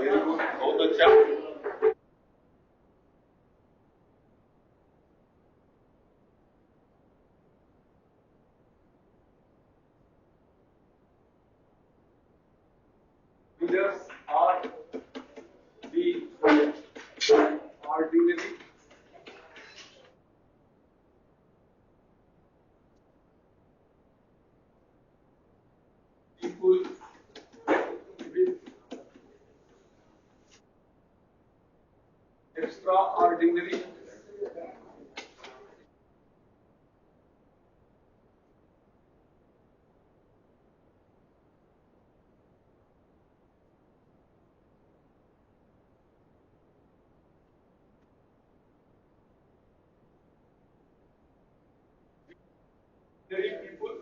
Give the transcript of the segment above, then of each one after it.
Very good, बहुत अच्छा। Leaders are the ordinary people with extraordinary people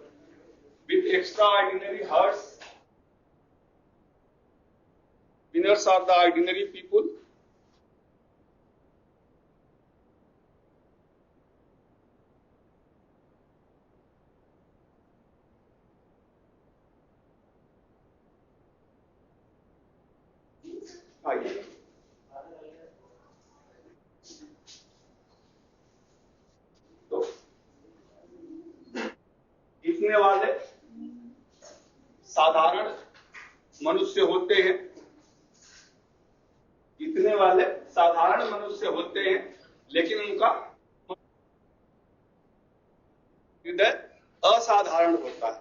with extraordinary hearts. Winners are the ordinary people आइए तो जीतने वाले साधारण मनुष्य होते हैं, जीतने वाले साधारण मनुष्य होते हैं, लेकिन उनका हृदय असाधारण होता है।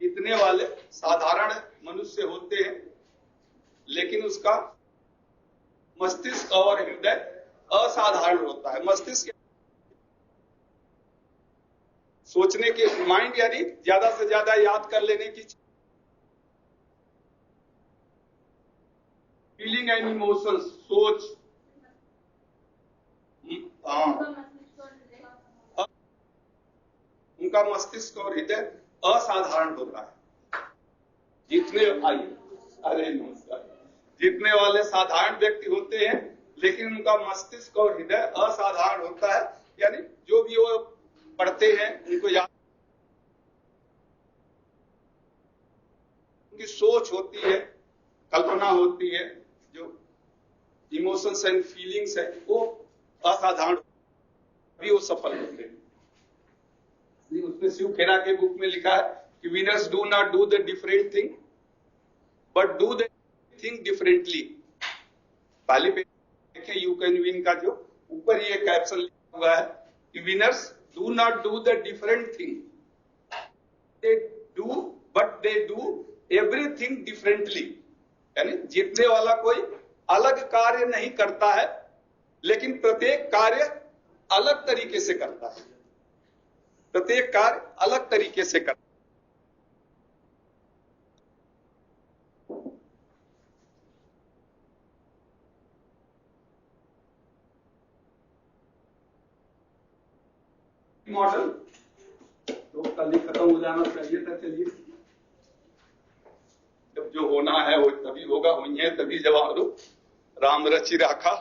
जीतने वाले साधारण मनुष्य होते हैं, लेकिन उसका मस्तिष्क और हृदय असाधारण होता है। मस्तिष्क सोचने के माइंड यानी ज्यादा से ज्यादा याद कर लेने की, फीलिंग एंड इमोशंस, सोच, उनका मस्तिष्क और हृदय असाधारण होता है। जीतने नमस्कार, जीतने वाले साधारण व्यक्ति होते हैं, लेकिन उनका मस्तिष्क और हृदय असाधारण होता है। यानी जो भी वो पढ़ते हैं उनको याद, उनकी सोच होती है, कल्पना होती है, जो इमोशंस एंड फीलिंग्स है वो असाधारण, भी वो सफल होते हैं। उसमें शिव खेरा के बुक में लिखा है कि winners do not do the different thing but do the thing differently. पहले पे देखें यू कैन विन का जो ऊपर ही एक कैप्शन लिखा हुआ है कि winners do not do the different thing, they do but they do everything differently. यानी जीतने वाला कोई अलग कार्य नहीं करता है, लेकिन प्रत्येक कार्य अलग तरीके से करता है, प्रत्येक कार्य अलग तरीके से करता है। मॉडल तो कल ही खत्म हो जाना चाहिए था। चलिए, जब जो होना है वो तभी होगा, हुई है तभी जवाब दो, राम रचि राखा।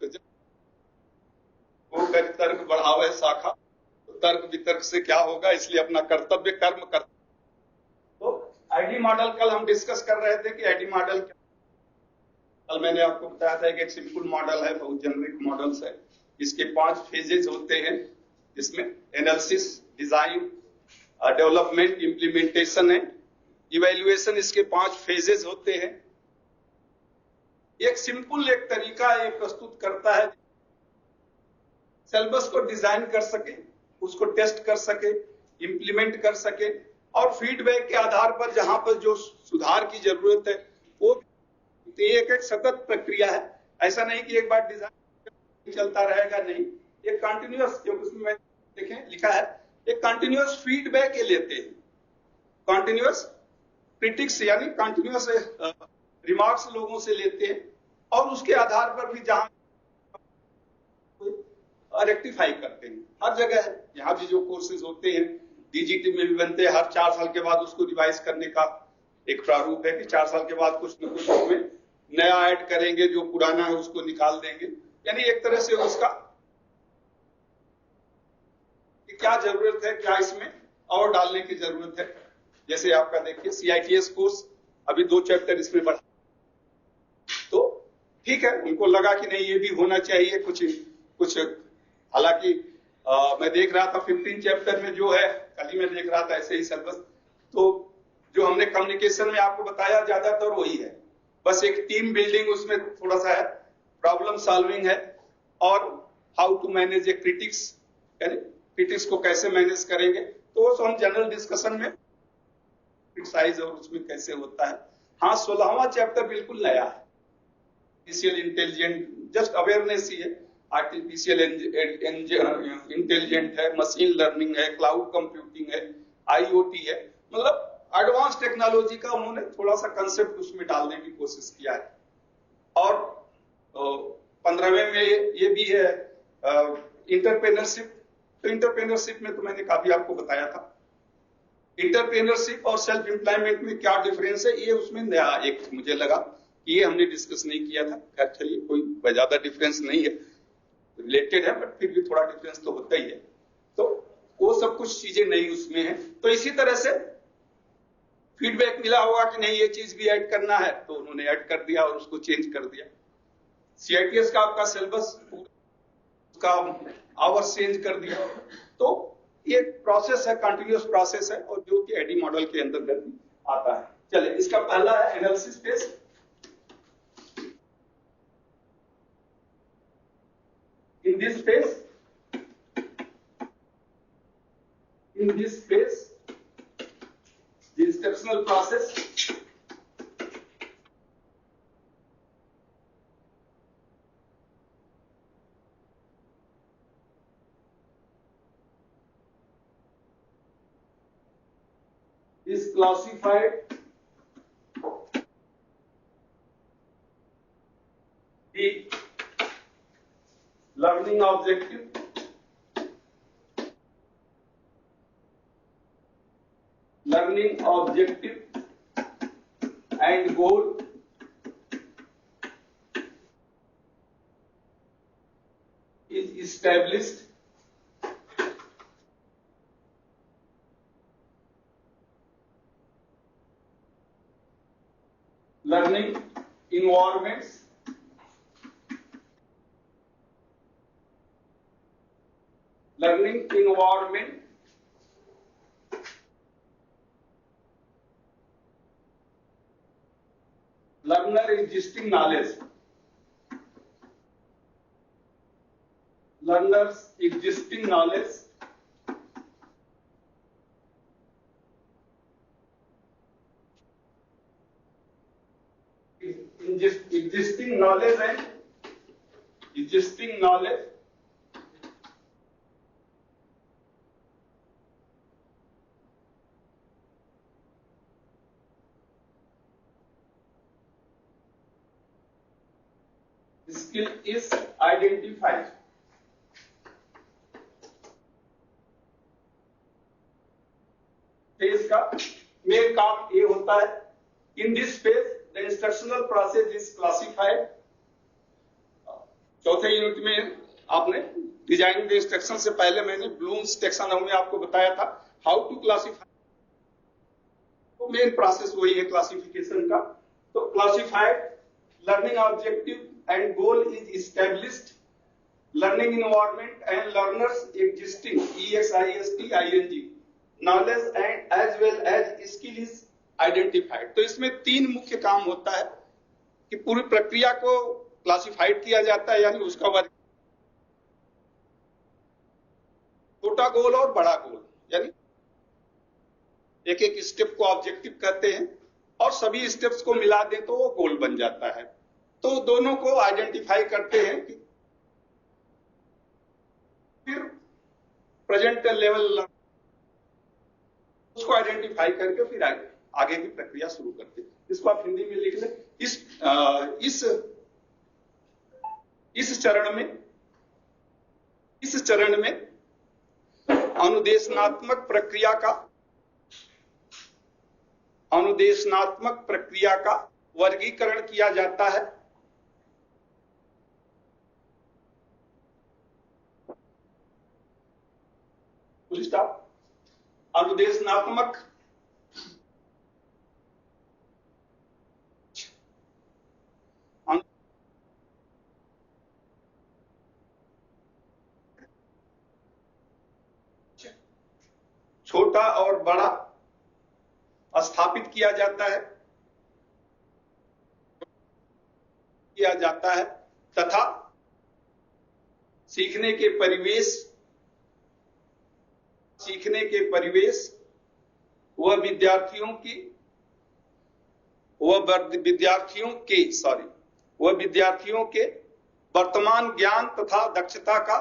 तो जब वो कर तर्क बढ़ावे शाखा, तो तर्क वितर्क से क्या होगा, इसलिए अपना कर्तव्य कर्म कर। तो आईडी मॉडल कल हम डिस्कस कर रहे थे कि आईडी मॉडल क्या। कल मैंने आपको बताया था कि एक सिंपल मॉडल है, बहुत जेनरिक मॉडल्स है। इसके 5 फेजेज होते हैं, इसमें एनालिसिस, डिजाइन, डेवलपमेंट, इंप्लीमेंटेशन है, इवैल्यूएशन। इसके 5 फेजेज होते हैं। एक सिंपल एक तरीका ये प्रस्तुत करता है, सिलेबस को डिजाइन कर सके, उसको टेस्ट कर सके, इंप्लीमेंट कर सके, और फीडबैक के आधार पर जहां पर जो सुधार की जरूरत है वो। तो एक सतत प्रक्रिया है, ऐसा नहीं कि एक बार डिजाइन चलता रहेगा, नहीं। एक कंटिन्यूअस, जो उसमें देखें लिखा है, एक कंटिन्यूअस फीडबैक ये लेते हैं, कंटिन्यूअस क्रिटिक्स यानी कंटिन्यूअस रिमार्क्स लोगों से लेते हैं, और उसके आधार पर भी जहां रेक्टिफाई करते हैं। हर जगह है, यहाँ भी जो कोर्सेज होते हैं डीजीटी में भी बनते हैं, हर 4 साल के बाद उसको रिवाइज करने का एक प्रारूप है कि 4 साल के बाद कुछ न कुछ उसमें नया ऐड करेंगे, जो पुराना है उसको निकाल देंगे। यानी एक तरह से उसका कि क्या जरूरत है, क्या इसमें और डालने की जरूरत है। जैसे आपका देखिए CITS कोर्स, अभी 2 चैप्टर इसमें बढ़ा, ठीक है, उनको लगा कि नहीं ये भी होना चाहिए कुछ कुछ। हालांकि मैं देख रहा था 15 चैप्टर में जो है, कल ही मैं देख रहा था ऐसे ही सिलेबस, तो जो हमने कम्युनिकेशन में आपको बताया ज्यादातर वही है, बस एक टीम बिल्डिंग उसमें थोड़ा सा है, प्रॉब्लम सॉल्विंग है, और how to manage a critics, यानी क्रिटिक्स को कैसे मैनेज करेंगे, तो वो हम जनरल डिस्कशन में क्रिटिसाइज और उसमें कैसे होता है। हाँ, 16वां चैप्टर बिल्कुल नया है, आर्टिफिशियल इंटेलिजेंट, जस्ट अवेयरनेस ही है, आर्टिफिशियल इंटेलिजेंट है, मशीन लर्निंग है, क्लाउड कंप्यूटिंग है, आईओटी है, मतलब एडवांस टेक्नोलॉजी का उन्होंने थोड़ा सा कंसेप्ट उसमें डालने की कोशिश किया है। और 15वें में ये भी है इंटरप्रेन्योरशिप। तो इंटरप्रेन्योरशिप में तो मैंने काफी आपको बताया था, इंटरप्रेन्योरशिप और सेल्फ एम्प्लॉयमेंट में क्या डिफरेंस है, ये उसमें नया एक मुझे लगा कि ये हमने डिस्कस नहीं किया था। खैर चलिए, कोई ज्यादा डिफरेंस नहीं है, रिलेटेड है, बट फिर भी थोड़ा डिफरेंस तो होता ही है। तो वो सब कुछ चीजें नई उसमें है। तो इसी तरह से फीडबैक मिला होगा कि नहीं ये चीज भी ऐड करना है, तो उन्होंने ऐड कर दिया और उसको चेंज कर दिया। सीआईटीएस का आपका सिलेबस का आवर्स चेंज कर दिया। तो ये प्रोसेस है, कंटिन्यूअस प्रोसेस है, और जो कि एडी मॉडल के अंदर आता है। चलिए, इसका पहला है analysis phase. In this phase, the instructional process is classified the learning objective, and goal is established learning environment learner existing knowledge, learner's existing knowledge existing knowledge skill is identified। Phase का main काम ये होता है, in this phase the instructional process is classified. चौथे unit में आपने designing the instruction से पहले मैंने ब्लूम्स टैक्सोनॉमी आपको बताया था, हाउ टू क्लासिफाई। तो मेन प्रोसेस वही है क्लासिफिकेशन का। तो classified, learning objective and goal is established, learning environment and learners existing EXISTING knowledge and as well as skill is identified। तो इसमें तीन मुख्य काम होता है कि पूरी प्रक्रिया को क्लासिफाइड किया जाता है, यानी उसका वर्ग, छोटा गोल और बड़ा गोल, यानी एक एक स्टेप को ऑब्जेक्टिव कहते हैं, और सभी स्टेप्स को मिला दें तो वो गोल बन जाता है। तो दोनों को आइडेंटिफाई करते हैं कि फिर प्रेजेंट लेवल उसको आइडेंटिफाई करके फिर आगे की प्रक्रिया शुरू करते हैं। इसको आप हिंदी में लिख लें। इस चरण में अनुदेशनात्मक प्रक्रिया का वर्गीकरण किया जाता है। अनुदेशनात्मक छोटा और बड़ा स्थापित किया जाता है तथा सीखने के परिवेश वह विद्यार्थियों के वर्तमान ज्ञान तथा दक्षता का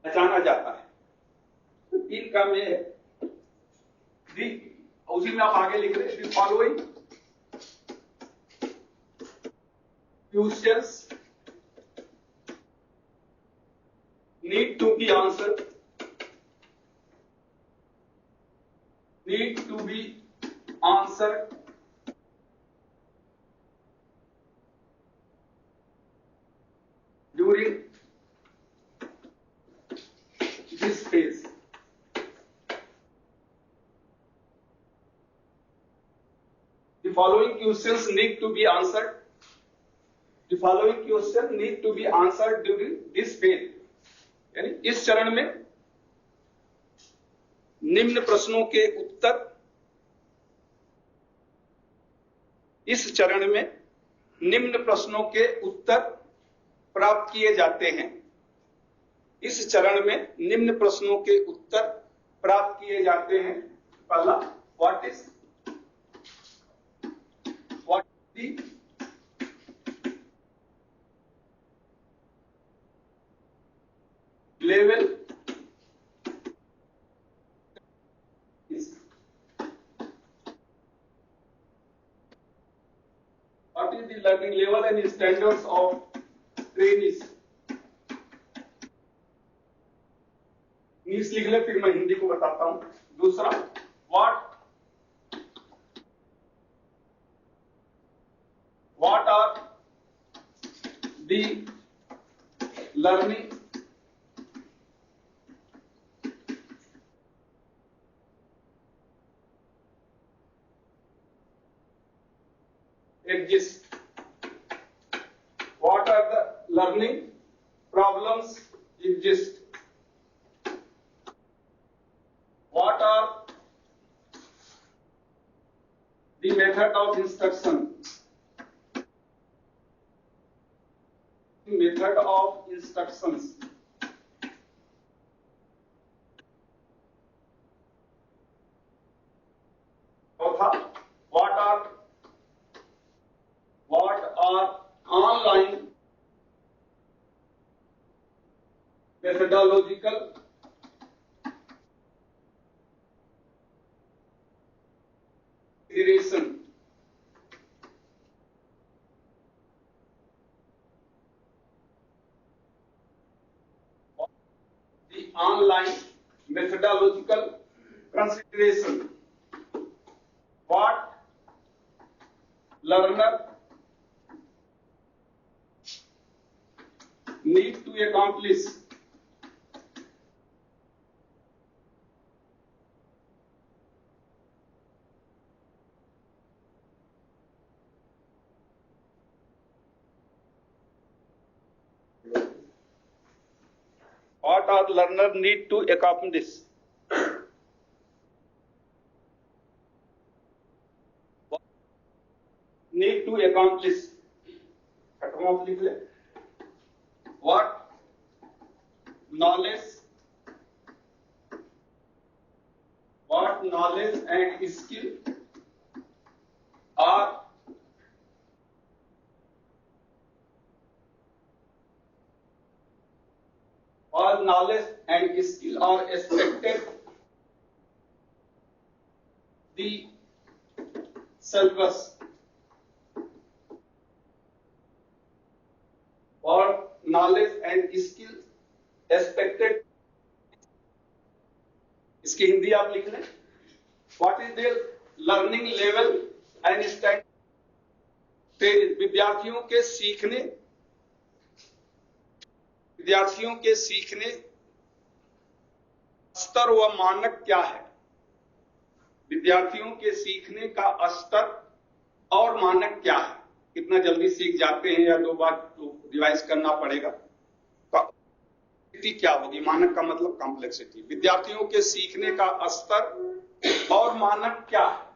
पहचाना जाता है। तो 3 का में है उसी में आप आगे लिख रहे हैं, following questions need to be answered during this phase. The following questions need to be answered. During this phase. यानी इस चरण में निम्न प्रश्नों के उत्तर प्राप्त किए जाते हैं। पहला, what is the level is? What is the learning level and standards of trainees? English लिख ले, फिर मैं हिंदी को बताता हूं। दूसरा, what are the learning exist? What are the learning problems exist? What are the method of instruction? चौथा, what are online methodological consideration? The online methodological consideration. What learner need to accomplish? What are learner need to accomplish? Need to accomplish. लिख ले। What knowledge and skill are expected the syllabus or knowledge and skill expected। इसकी हिंदी आप लिख लें। What is their learning level and standard? विद्यार्थियों के सीखने स्तर व मानक क्या है? विद्यार्थियों के सीखने का स्तर और मानक क्या है, कितना जल्दी सीख जाते हैं या 2 बार रिवाइज करना पड़ेगा, क्या होगी। मानक का मतलब कॉम्प्लेक्सिटी। विद्यार्थियों के सीखने का स्तर और मानक क्या है,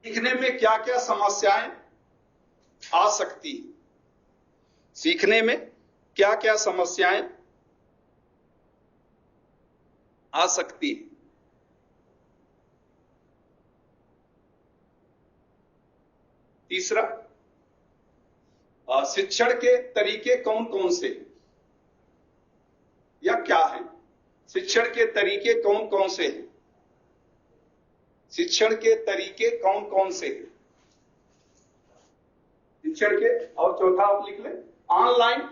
सीखने में क्या क्या समस्याएं आ सकती हैं, सीखने में क्या क्या समस्याएं आ सकती है। तीसरा, शिक्षण के तरीके कौन कौन से हैं या क्या है, शिक्षण के तरीके कौन कौन से हैं, शिक्षण के तरीके कौन कौन से हैं, शिक्षण के। और चौथा आप लिख लें, ऑनलाइन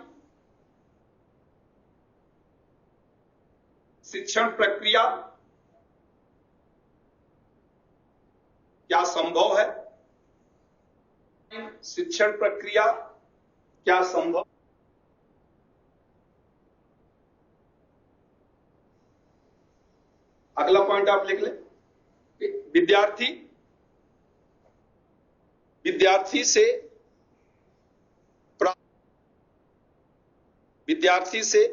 शिक्षण प्रक्रिया क्या संभव है, शिक्षण प्रक्रिया क्या संभव। अगला पॉइंट आप लिख लें, विद्यार्थी से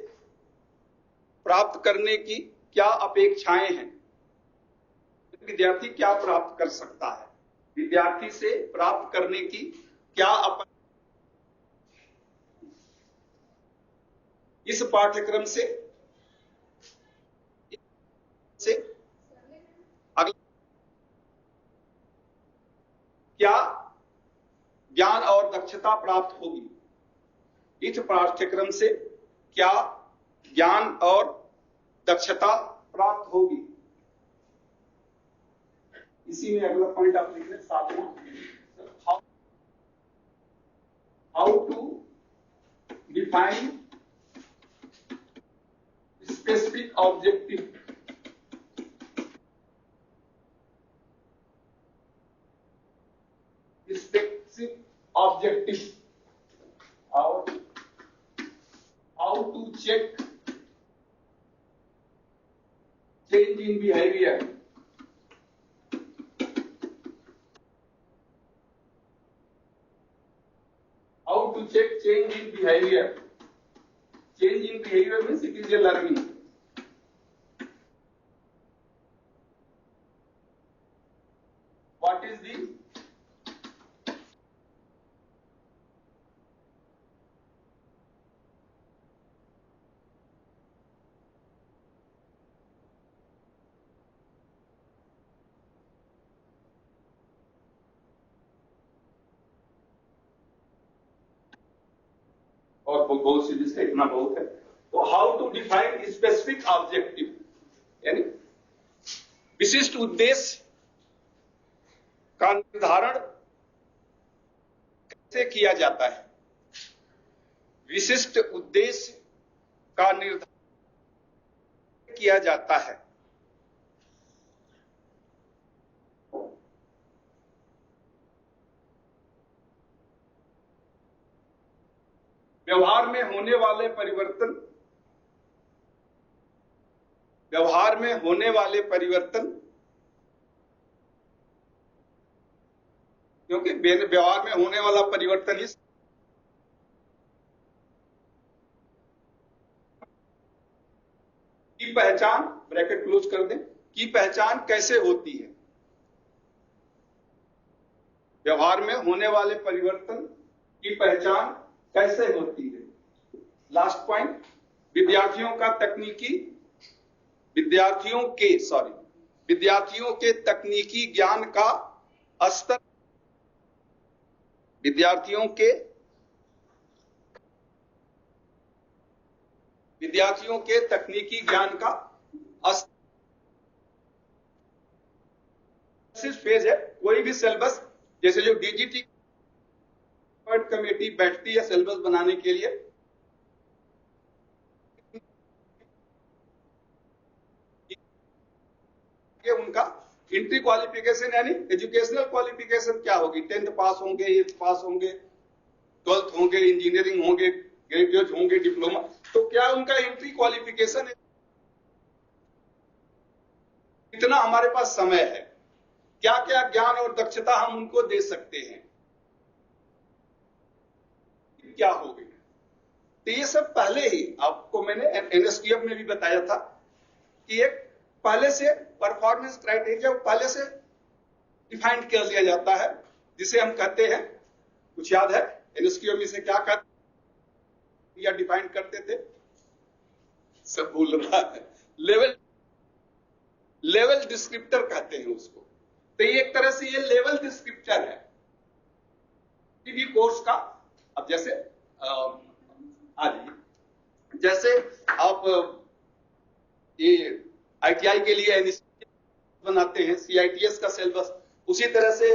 प्राप्त करने की क्या अपेक्षाएं हैं, विद्यार्थी क्या प्राप्त कर सकता है, विद्यार्थी से प्राप्त करने की क्या इस पाठ्यक्रम से अगला क्या ज्ञान और दक्षता प्राप्त होगी, इस पाठ्यक्रम से क्या ज्ञान और दक्षता प्राप्त होगी। इसी में अगला पॉइंट आप लिख लें, सातवां, how to define specific objective, specific objective और how to check change in behaviour, how to check change in behaviour, change in behavior means it is a learning. What is the और बहुत सी जिसका इतना बहुत है। तो how to define specific objective, यानी विशिष्ट उद्देश्य का निर्धारण कैसे किया जाता है, विशिष्ट उद्देश्य का निर्धारण किया जाता है। व्यवहार में होने वाले परिवर्तन, क्योंकि व्यवहार में होने वाला परिवर्तन ही की पहचान, ब्रैकेट क्लोज कर दें, की पहचान कैसे होती है, व्यवहार में होने वाले परिवर्तन की पहचान कैसे होती है। लास्ट पॉइंट, विद्यार्थियों के तकनीकी ज्ञान का स्तर, विद्यार्थियों के तकनीकी ज्ञान का स्तर फेज है। कोई भी सिलेबस, जैसे जो डीजीटी कमेटी बैठती है सिलेबस बनाने के लिए, उनका एंट्री क्वालिफिकेशन यानी एजुकेशनल क्वालिफिकेशन क्या होगी, 10th पास होंगे, 8th पास होंगे, 12th होंगे, इंजीनियरिंग होंगे, ग्रेजुएट होंगे, डिप्लोमा, तो क्या उनका एंट्री क्वालिफिकेशन है कितना हमारे पास समय है, क्या क्या ज्ञान और दक्षता हम उनको दे सकते हैं, क्या हो गया। तो ये सब पहले ही आपको मैंने एनएसटीएफ में भी बताया था कि एक पहले से परफॉर्मेंस क्राइटेरिया पहले से डिफाइंड कर लिया जाता है, जिसे हम कहते हैं, कुछ याद है एनएसटीएफ में से क्या कहते या डिफाइन करते थे, सब भूल रहा है, लेवल डिस्क्रिप्टर कहते हैं उसको। तो ये एक तरह से ये लेवल डिस्क्रिप्टर है किसी भी कोर्स का। अब जैसे जैसे आप ये आईटीआई के लिए बनाते हैं सीआईटीएस का सिलेबस, उसी तरह से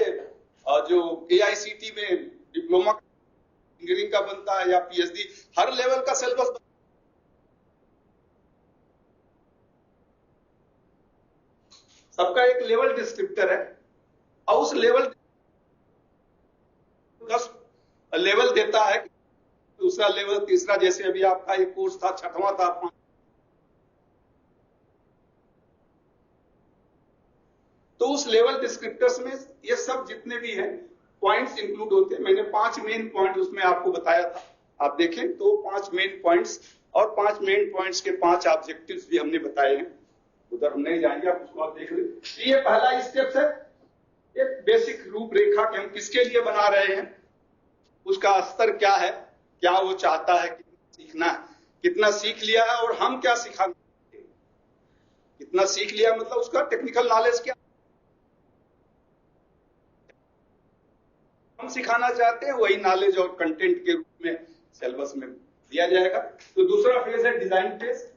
जो एआईसीटी में डिप्लोमा इंजीनियरिंग का बनता है या पीएचडी, हर लेवल का सिलेबस सबका एक लेवल डिस्क्रिप्टर है, और उस लेवल 10 लेवल देता है, दूसरा लेवल, तीसरा, जैसे अभी आपका एक कोर्स था, छठवां था, तो उस लेवल डिस्क्रिप्टर्स में ये सब जितने भी हैं पॉइंट्स इंक्लूड होते हैं। मैंने 5 मेन पॉइंट उसमें आपको बताया था, आप देखें तो 5 मेन पॉइंट्स, और 5 मेन पॉइंट्स के 5 ऑब्जेक्टिव्स भी हमने बताए हैं, उधर हम नहीं जाएंगे, आप उसको आप देख लें। ये पहला स्टेप है, एक बेसिक रूपरेखा कि हम किसके लिए बना रहे हैं, उसका स्तर क्या है, क्या वो चाहता है, सीखना है, कितना सीख लिया है, और हम क्या सिखाना, कितना सीख लिया मतलब उसका टेक्निकल नॉलेज क्या हम सिखाना चाहते हैं, वही नॉलेज और कंटेंट के रूप में सिलेबस में दिया जाएगा। तो दूसरा फेज है design phase.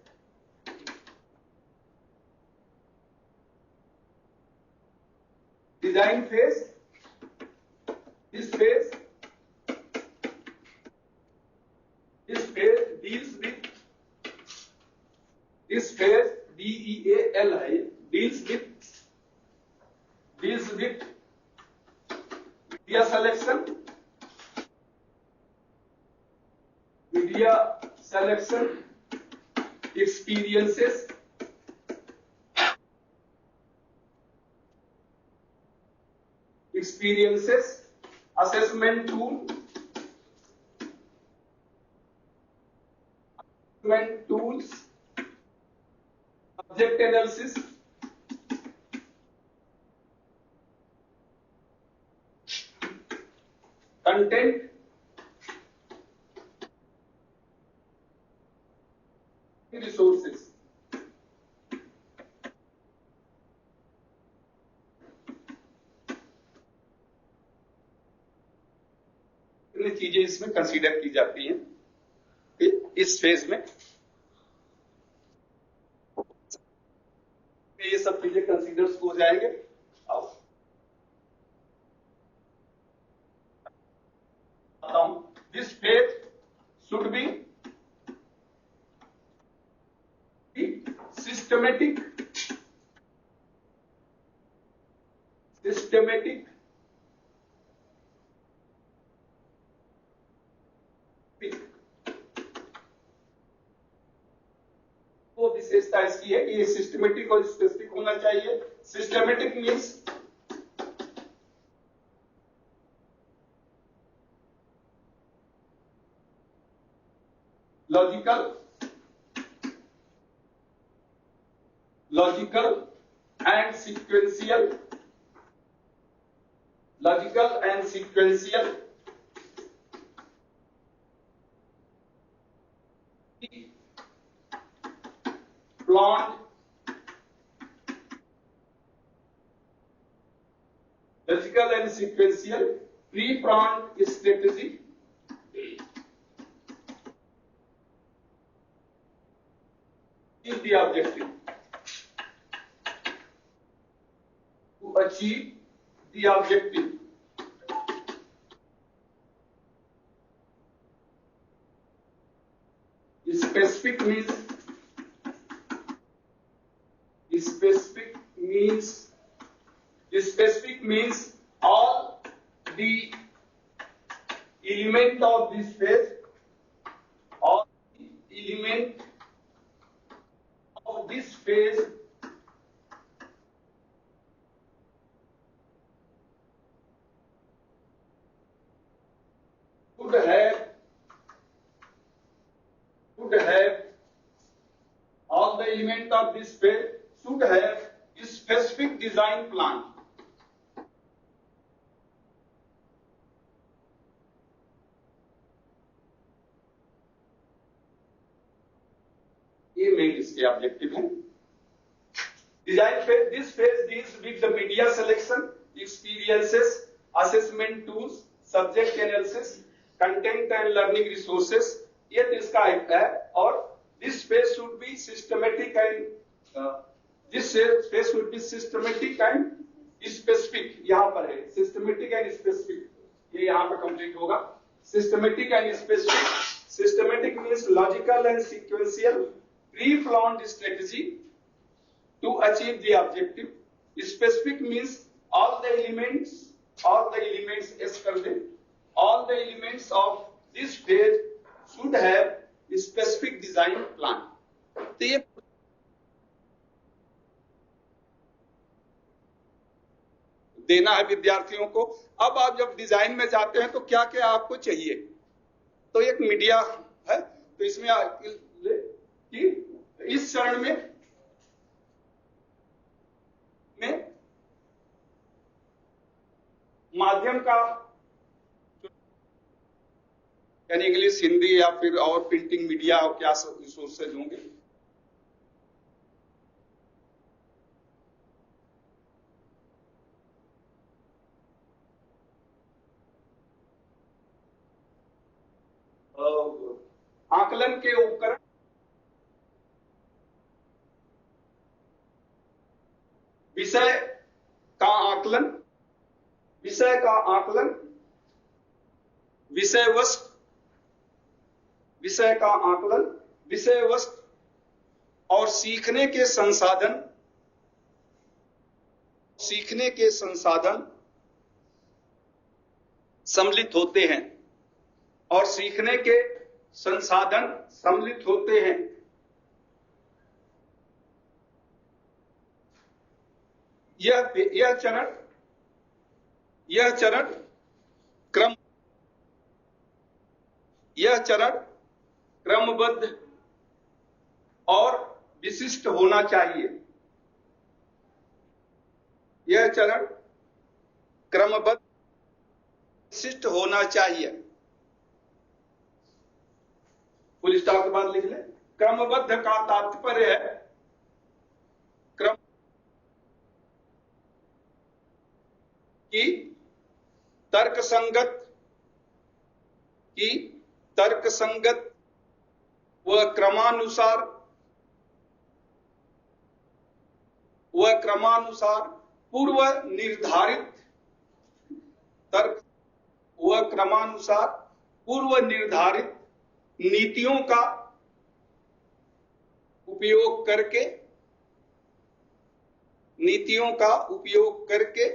Design phase, this phase deals with, this phase DEAL है, deals with media selection, experiences, assessment tools, subject analysis, content, resources। इतनी चीजें इसमें कंसीडर की जाती हैं इस फेज में, ये सब चीजें कंसीडर हो जाएंगे। This phase should be systematic वो विशेषता इसकी है कि ये सिस्टमेटिक और स्पेसिफिक होना चाहिए। Systematic means logical and sequential, planned, logical and sequential, pre-planned strategy, is the objective. To achieve the objective, specific means all the element of this phase, all the element of this phase element of this phase should have a specific design plan. ये main इसके objective है. Design phase, this phase deals with the media selection, experiences, assessment tools, subject analysis, content and learning resources. ये तो इसका एक है. और this phase should be systematic and specific. यहाँ पर है systematic and specific. ये यहाँ पर कंप्लीट होगा. Systematic and specific. Systematic means logical and sequential, pre-planned strategy to achieve the objective. Specific means all the elements yes कर दे. All the elements of this phase should have a specific design plan. तो ये देना है विद्यार्थियों को. अब आप जब डिजाइन में जाते हैं तो क्या क्या आपको चाहिए. तो एक मीडिया है, तो इसमें कि इस चरण में माध्यम का यानी इंग्लिश, हिंदी या फिर और प्रिंटिंग मीडिया और क्या रिसोर्सेज होंगे. आकलन के उपकरण, विषय का आकलन, विषय का आकलन, विषय वस्तु, विषय का आकलन, विषय वस्तु और सीखने के संसाधन, सीखने के संसाधन सम्मिलित होते हैं और सीखने के संसाधन सम्मिलित होते हैं. यह चरण क्रमबद्ध और विशिष्ट होना चाहिए. यह चरण क्रमबद्ध विशिष्ट होना चाहिए. फुल स्टॉप के बाद लिख ले. क्रमबद्ध का तात्पर्य है क्रम की तर्कसंगत व क्रमानुसार पूर्व निर्धारित नीतियों का उपयोग करके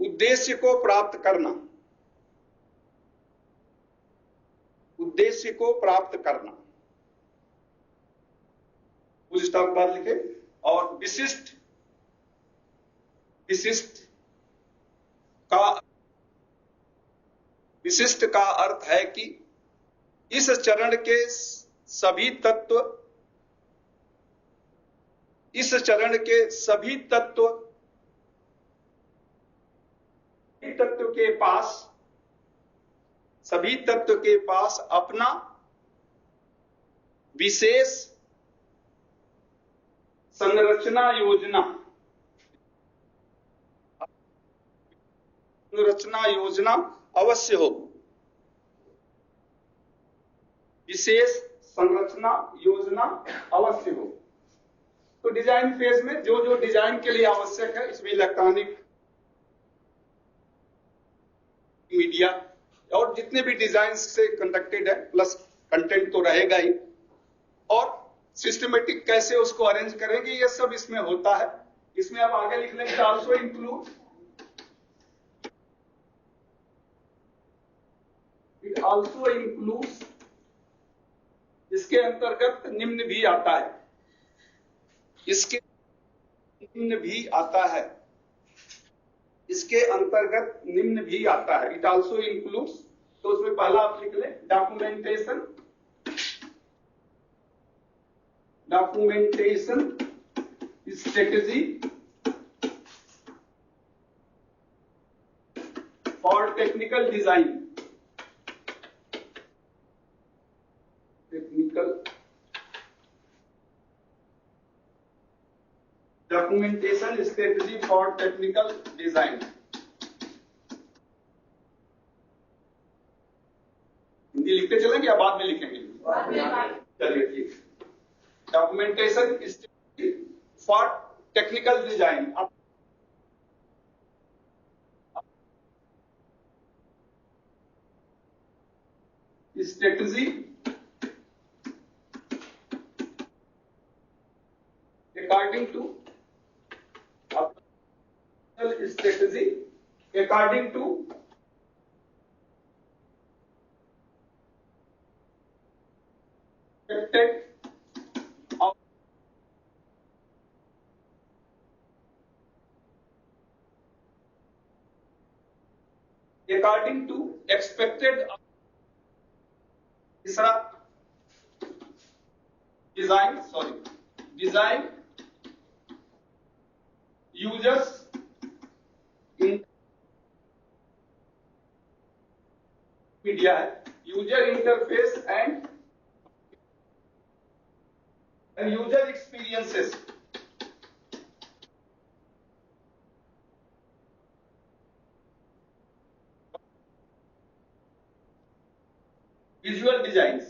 उद्देश्य को प्राप्त करना. फुल स्टॉप बाद लिखे. और विशिष्ट का अर्थ है कि इस चरण के सभी तत्व सभी तत्व के पास अपना विशेष संरचना योजना अवश्य हो. विशेष संरचना योजना अवश्य हो. तो डिजाइन फेज में जो डिजाइन के लिए आवश्यक है, इसमें इलेक्ट्रॉनिक मीडिया और जितने भी डिजाइन से कंडक्टेड है प्लस कंटेंट तो रहेगा ही, और सिस्टमेटिक कैसे उसको अरेंज करेंगे, ये सब इसमें होता है. इसमें आप आगे लिख लेंगे also include, it also includes, इसके अंतर्गत निम्न भी आता है. इसके अंतर्गत निम्न भी आता है. इट ऑल्सो इंक्लूड्स, तो उसमें पहला आप लिख लें documentation, documentation strategy for technical design. Documentation strategy for technical design. Hindi लिखते चलेंगे या बाद में लिखेंगे? चलिए ठीक। Documentation strategy for technical design. Strategy according to strategy according to according to expected design users in media user interface and user experiences. Visual designs.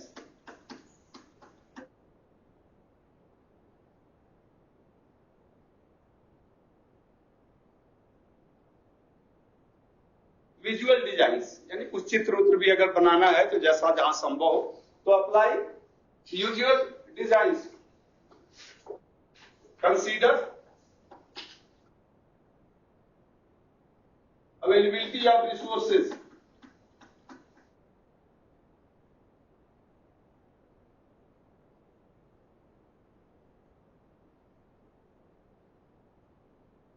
Visual designs यानी कुछ चित्र उत्र भी अगर बनाना है तो जैसा जहां संभव हो तो apply visual designs. Consider availability of resources,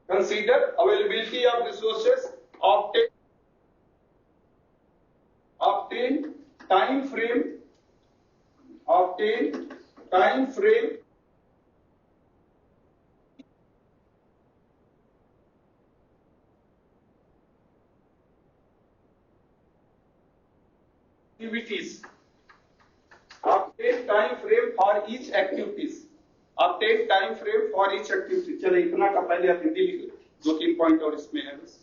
consider availability of resources, obtain time frame activities, obtain time frame for each activities, obtain time frame for each activity। चलिए इतना का पहले आप हिंदी लिख लो, 2-3 पॉइंट और इसमें है बस।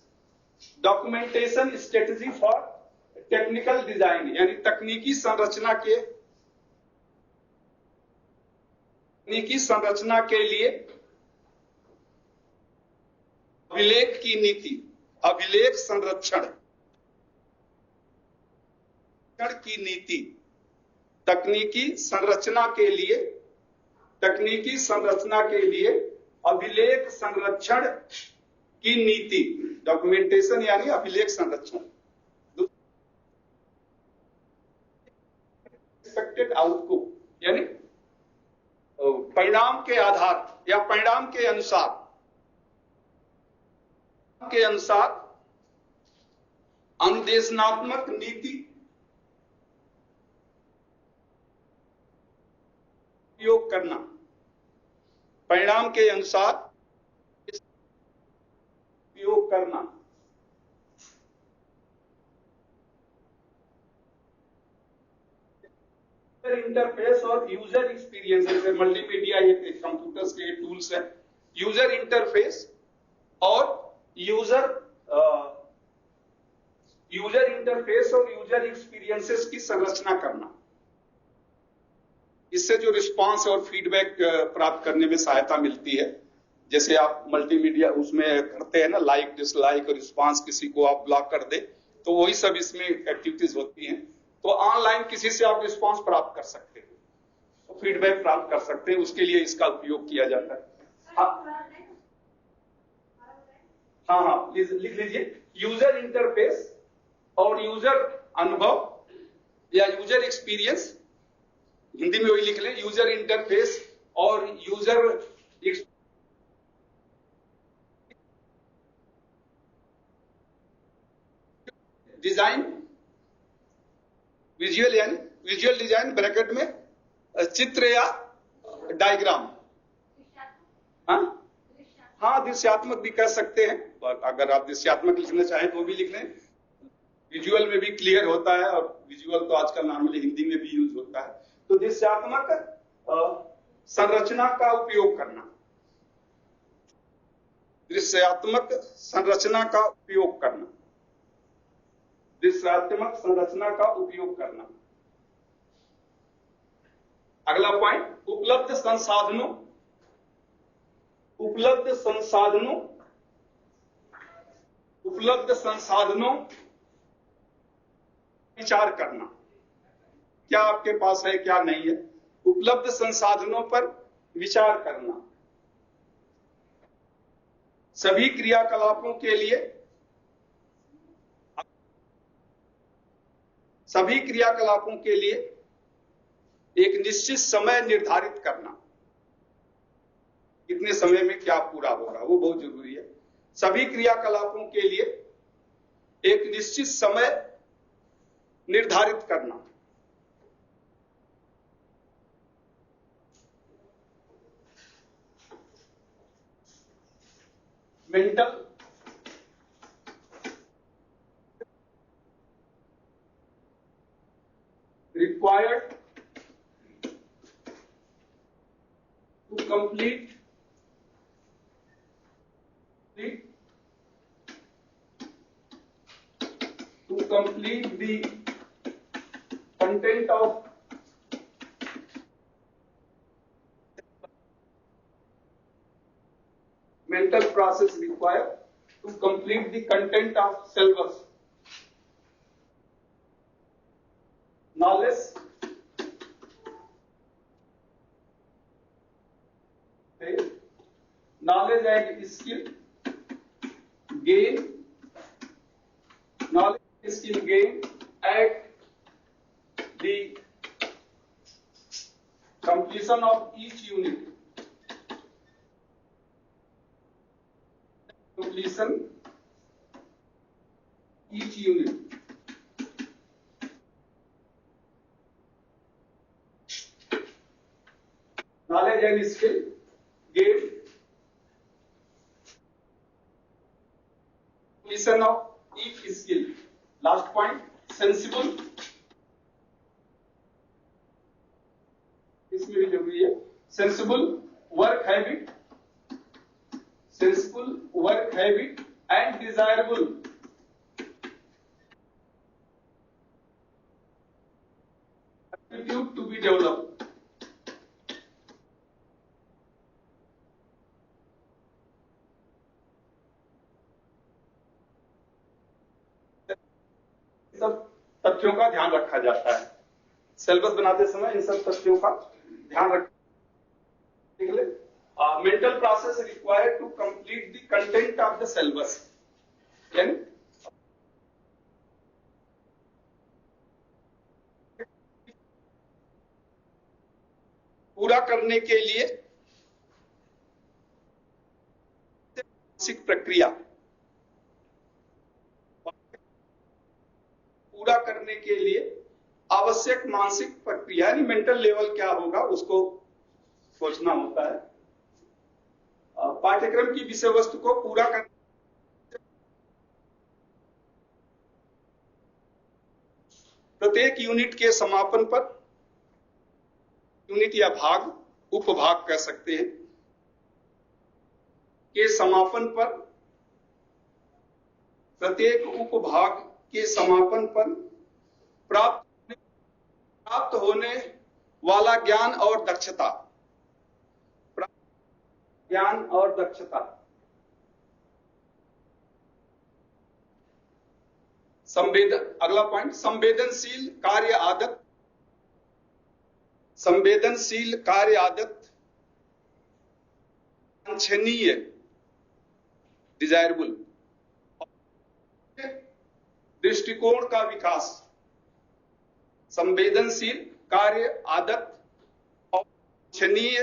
Documentation strategy for technical design यानी तकनीकी संरचना के लिए अभिलेख की नीति, अभिलेख संरक्षण की नीति, तकनीकी संरचना के लिए अभिलेख संरक्षण की नीति। डॉक्यूमेंटेशन यानी अभिलेख संरक्षण। एक्सपेक्टेड आउटपुट यानी परिणाम के आधार या परिणाम के अनुसार अनुदेशनात्मक नीति उपयोग करना, परिणाम के अनुसार उपयोग करना। इंटरफेस और यूजर एक्सपीरियंस, जैसे मल्टीमीडिया ये कंप्यूटर्स के टूल्स हैं, यूजर इंटरफेस और यूजर इंटरफेस और यूजर एक्सपीरियंसेस की संरचना करना। इससे जो रिस्पांस और फीडबैक प्राप्त करने में सहायता मिलती है। जैसे आप मल्टीमीडिया उसमें करते हैं ना, लाइक डिसलाइक और रिस्पांस, किसी को आप ब्लॉक कर दे तो वही सब इसमें एक्टिविटीज होती हैं। तो ऑनलाइन किसी से आप रिस्पांस प्राप्त कर सकते हैं, तो फीडबैक प्राप्त कर सकते हैं, उसके लिए इसका उपयोग किया जाता है। हाँ प्लीज लिख लीजिए, यूजर इंटरफेस और यूजर अनुभव या यूजर एक्सपीरियंस, हिंदी में वही लिख लें, यूजर इंटरफेस और यूजर डिजाइन। विजुअल यानी विजुअल डिजाइन ब्रैकेट में चित्र या डायग्राम, हाँ दृश्यात्मक भी कह सकते हैं, और अगर आप दृश्यात्मक लिखना चाहें तो भी लिख लें। विजुअल में भी क्लियर होता है, और विजुअल तो आजकल नॉर्मली हिंदी में भी यूज होता है। तो दृश्यात्मक संरचना का उपयोग करना, दृश्यात्मक संरचना का उपयोग करना, दृश्यात्मक संरचना का उपयोग करना। अगला पॉइंट, उपलब्ध संसाधनों, उपलब्ध संसाधनों, उपलब्ध संसाधनों विचार करना, क्या आपके पास है क्या नहीं है, उपलब्ध संसाधनों पर विचार करना। सभी क्रियाकलापों के लिए, सभी क्रियाकलापों के लिए एक निश्चित समय निर्धारित करना, कितने समय में क्या पूरा होगा वो बहुत जरूरी है। सभी क्रियाकलापों के लिए एक निश्चित समय निर्धारित करना। Mental required to complete the content of mental process required to complete the content of syllabus. Knowledge, knowledge and skill gain, knowledge and skill gain at the completion of each unit. Completion each unit. Knowledge and skill gain, completion of each skill. Last point, sensible, इसमें भी जरूरी है, sensible work habit, sensible work habit and desirable attitude to be developed. सब तथ्यों का ध्यान रखा जाता है सिलेबस बनाते समय, इन सब तथ्यों का ध्यान रख। Mental process required to complete the content of the syllabus, यानी पूरा करने के लिए मानसिक प्रक्रिया, पूरा करने के लिए आवश्यक मानसिक प्रक्रिया, यानी मेंटल लेवल क्या होगा उसको सोचना होता है। पाठ्यक्रम की विषय वस्तु को पूरा करने, प्रत्येक यूनिट के समापन पर, यूनिट या भाग, उपभाग कह सकते हैं, के समापन पर, प्रत्येक उपभाग के समापन पर प्राप्त होने वाला ज्ञान और दक्षता, ज्ञान और दक्षता। अगला पॉइंट, संवेदनशील कार्य आदत, संवेदनशील कार्य आदत, वांछनीय डिजायरेबल, दृष्टिकोण का विकास, संवेदनशील कार्य आदत और वांछनीय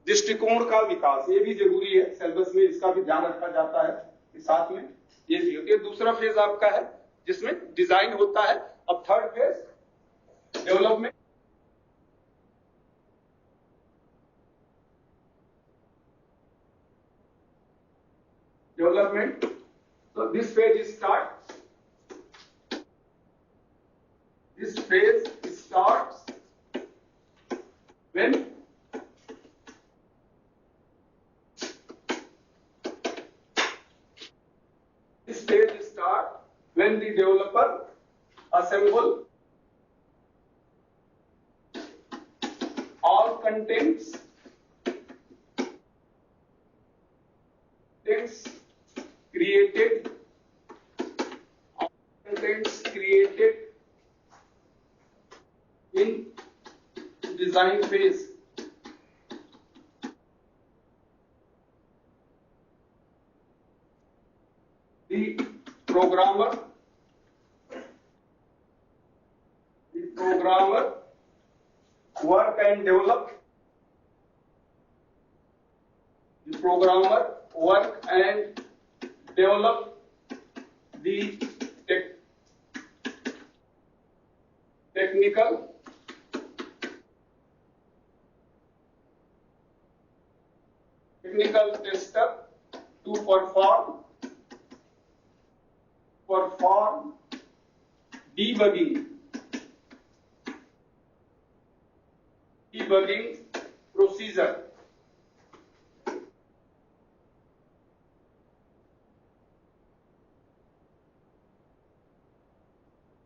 दृष्टिकोण का विकास, ये भी जरूरी है सिलेबस में, इसका भी ध्यान रखा जाता है कि साथ में ये भी होती है। दूसरा फेज आपका है जिसमें डिजाइन होता है। अब third phase development, development. So this phase starts. This phase starts when the developer assemble all contents created in design phase. The programmer work and develop. The programmer work and develop the technical tester to perform debugging procedure.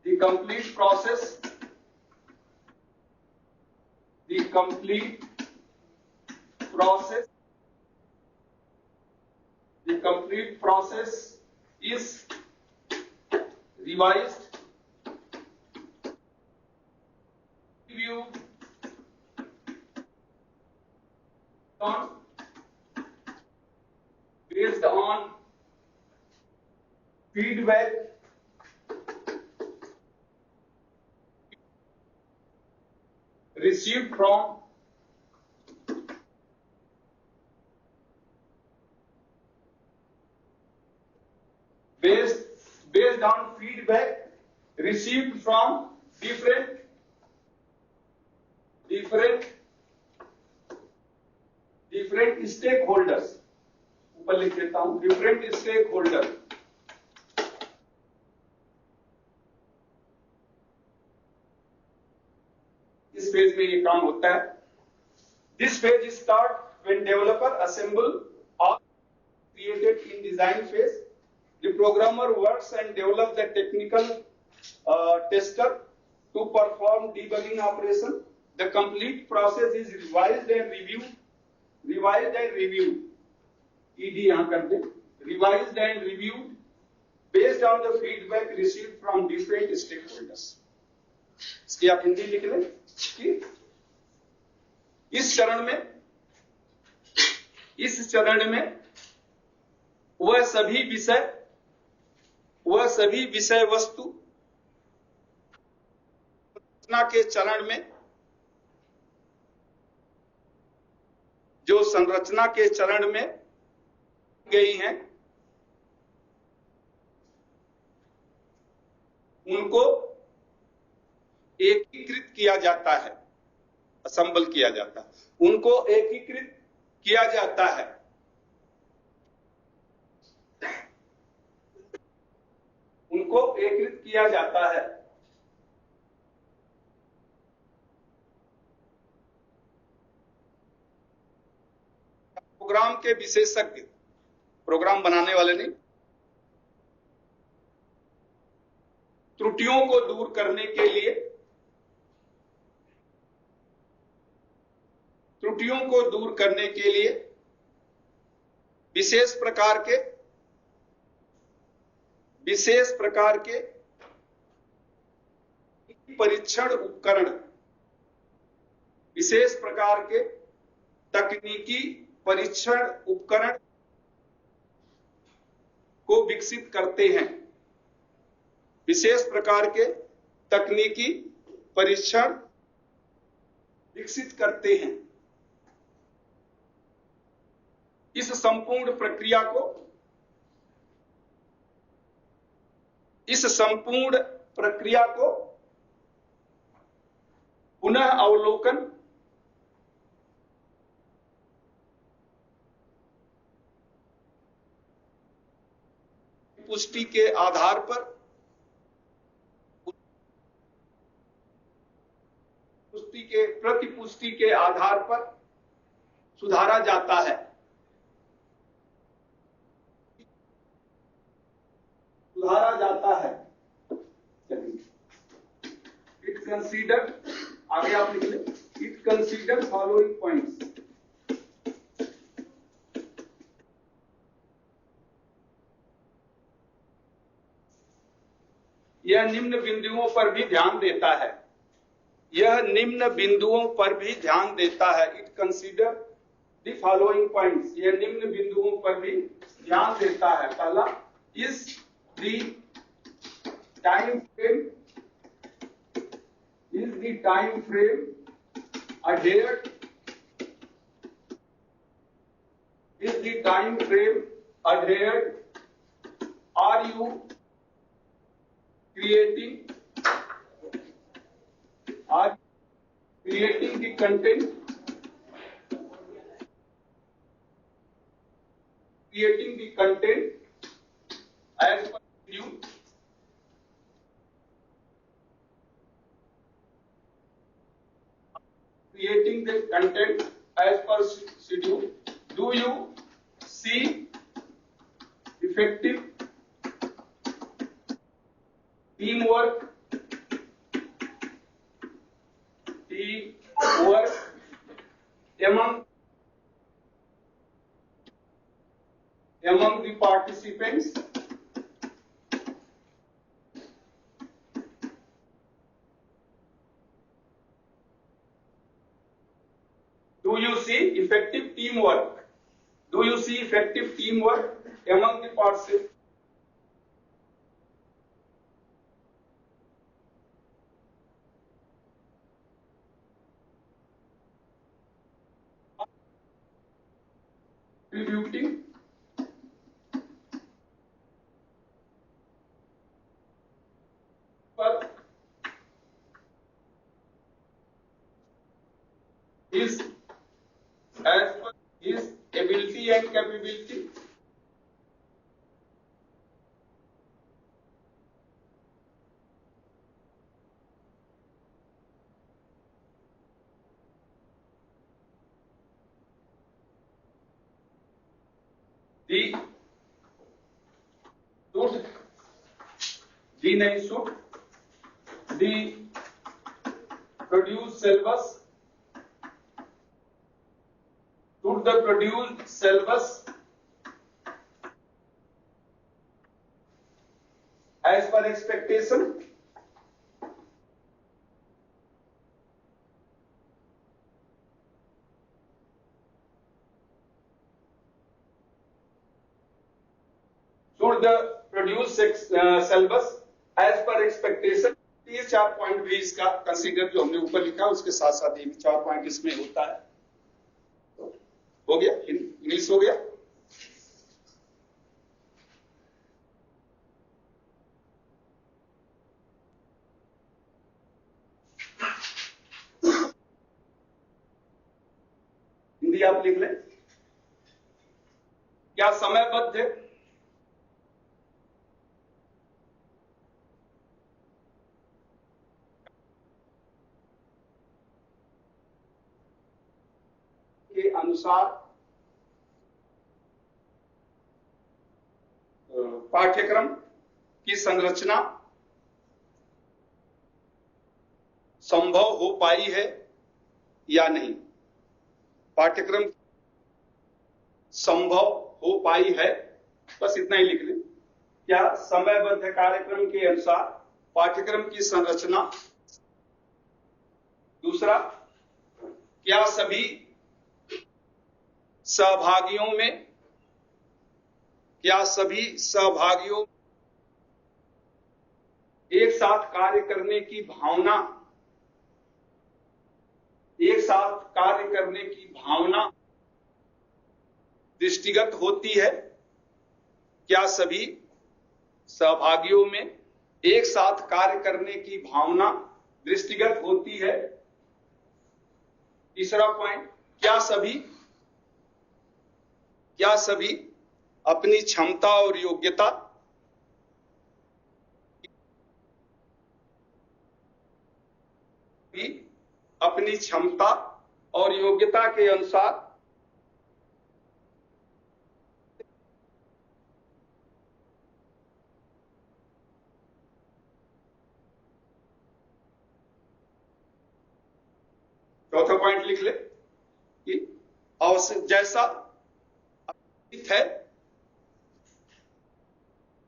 The complete process is revised, reviewed based on feedback received from based on feedback received from different stakeholders. ऊपर लिख देता हूं, different stakeholder. इस phase में ये काम होता है. This phase start when developer assemble all created in design phase. The programmer works and develops the technical tester to perform debugging operation. The complete process is revised and reviewed. ED यहाँ कर दे. Revised and reviewed based on the feedback received from different stakeholders. इसकी आप हिंदी लिख लें कि इस चरण में वह सभी विषय वस्तु संरचना के चरण में जो संरचना के चरण में गई हैं उनको एकीकृत किया जाता है, असेंबल किया जाता है, उनको एकीकृत किया जाता है. प्रोग्राम के विशेषज्ञ, प्रोग्राम बनाने वाले नहीं, त्रुटियों को दूर करने के लिए विशेष प्रकार के परीक्षण उपकरण, विशेष प्रकार के तकनीकी परीक्षण उपकरण को विकसित करते हैं. विशेष प्रकार के तकनीकी परीक्षण विकसित करते हैं. इस संपूर्ण प्रक्रिया को पुनः अवलोकन प्रतिपुष्टि के आधार पर प्रतिपुष्टि के आधार पर सुधारा जाता है। सुधारा जाता है। इट कंसीडर, आगे आप लिख लें, इट कंसीडर फॉलोइंग पॉइंट्स। यह निम्न बिंदुओं पर भी ध्यान देता है। यह निम्न बिंदुओं पर भी ध्यान देता है। It consider the following points. यह निम्न बिंदुओं पर भी ध्यान देता है। पहला, is the time frame, is the time frame adhered, is the time frame adhered, are you creating the content, creating the content as per schedule, creating the content as per schedule. Do you see effective teamwork among the participants? Do you see effective teamwork? Do you see effective teamwork among the participants? Contributing is as per his ability and capability. The produced syllabus, should the produced syllabus as per expectation? Should the produced syllabus as per expectation? ये 4 point भी इसका consider जो हमने ऊपर लिखा उसके साथ साथ ये भी 4 पॉइंट इसमें होता है। हो गया, इंग्लिश हो गया। हिंदी आप लिख लें। क्या समयबद्ध है? के अनुसार पाठ्यक्रम की संरचना संभव हो पाई है या नहीं? पाठ्यक्रम संभव हो पाई है, बस इतना ही लिख लें। क्या समयबद्ध कार्यक्रम के अनुसार पाठ्यक्रम की संरचना। दूसरा, क्या सभी सहभागियों एक साथ कार्य करने की भावना दृष्टिगत होती है? क्या सभी सहभागियों में एक साथ कार्य करने की भावना दृष्टिगत होती है? तीसरा पॉइंट, क्या सभी अपनी क्षमता और योग्यता भी अपनी क्षमता और योग्यता के अनुसार चौथा पॉइंट लिख ले कि जैसा अपेक्षित है,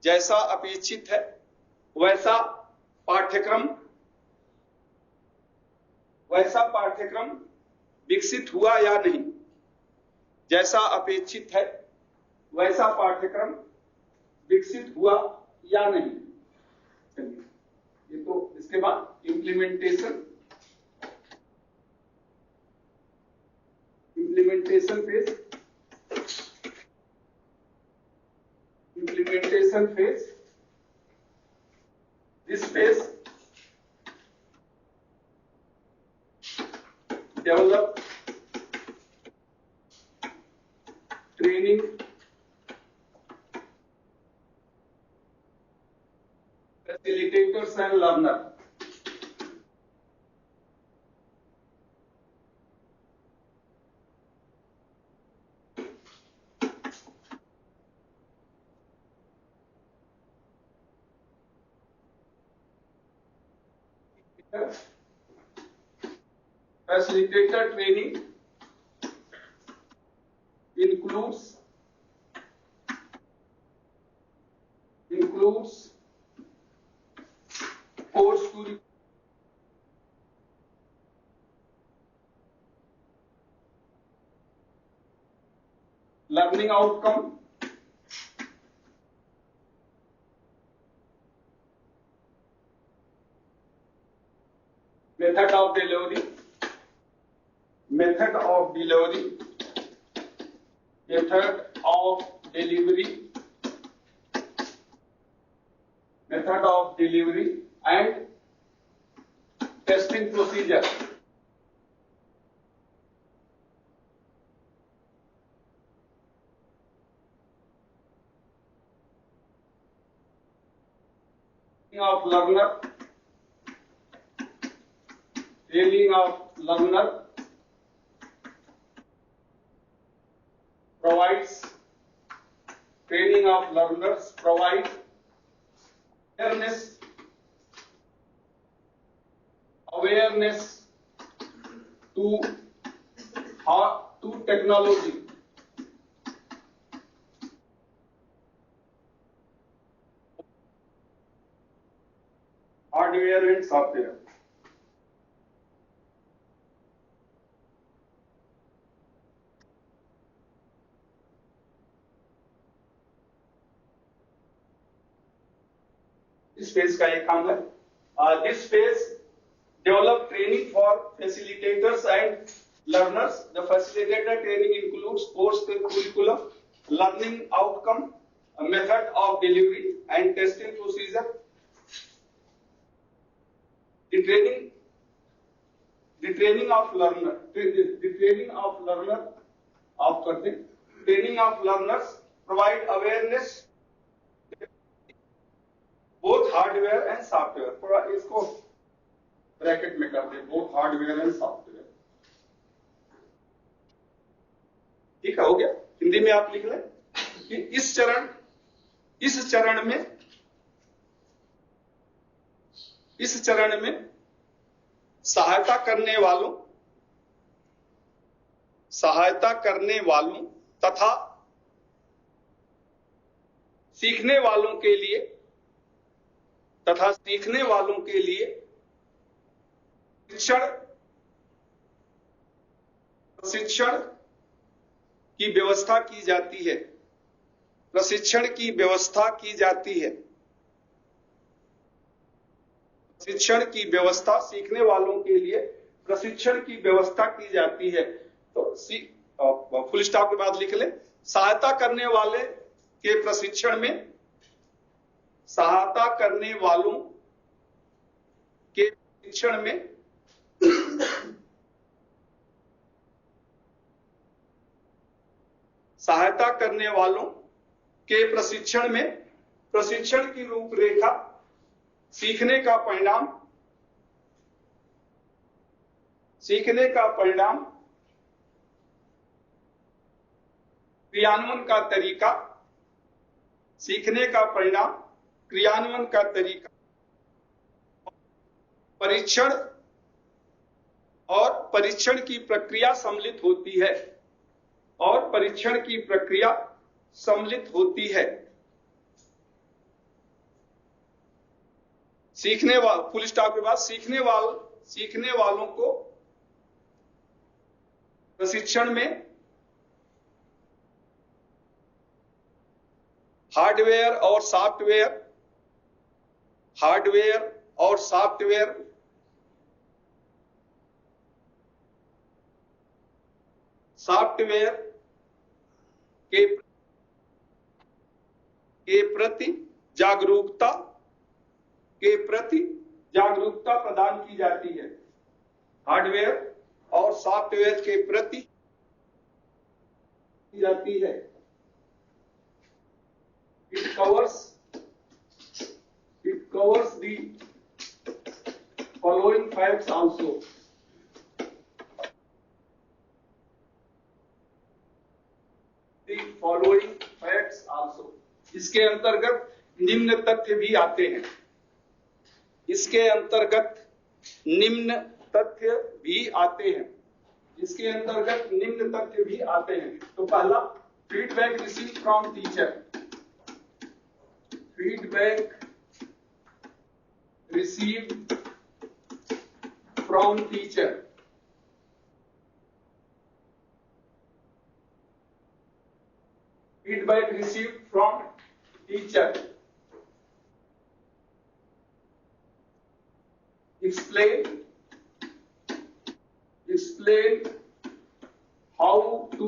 जैसा अपेक्षित है वैसा पाठ्यक्रम विकसित हुआ या नहीं। जैसा अपेक्षित है वैसा पाठ्यक्रम विकसित हुआ या नहीं। चलिए, ये तो इसके बाद implementation phase. This phase develop training facilitators and learner. Facilitator training includes course to learning outcome, method of delivery, and testing procedure. Training of learner provides awareness to technology, hardware and software. इस phase का एक काम है। This phase develop training for facilitators and learners. The facilitator training includes course curriculum, learning outcome, a method of delivery, and testing procedure. The training of learners provide awareness both hardware and software. थोड़ा इसको bracket में कर दे, both hardware and software. ठीक है, हो गया। हिंदी में आप लिख लें कि इस चरण में सहायता करने वालों तथा सीखने वालों के लिए प्रशिक्षण की व्यवस्था की जाती है। सीखने वालों के लिए प्रशिक्षण की व्यवस्था की जाती है। तो फुल स्टॉप के बाद लिख ले, सहायता करने वालों के प्रशिक्षण में सहायता करने वालों के प्रशिक्षण में प्रशिक्षण की रूपरेखा, सीखने का परिणाम, सीखने का परिणाम, क्रियान्वयन का तरीका, सीखने का परिणाम, क्रियान्वयन का तरीका, परीक्षण और परीक्षण की प्रक्रिया सम्मिलित होती है, और परीक्षण की प्रक्रिया सम्मिलित होती है। फुल स्टॉप के बाद सीखने वालों को प्रशिक्षण में हार्डवेयर और सॉफ्टवेयर के प्रति जागरूकता प्रदान की जाती है। हार्डवेयर और सॉफ्टवेयर के प्रति की जाती है। It covers the following facts also. इसके अंतर्गत निम्न तथ्य भी आते हैं। तो पहला, feedback receive from teacher. Explain how to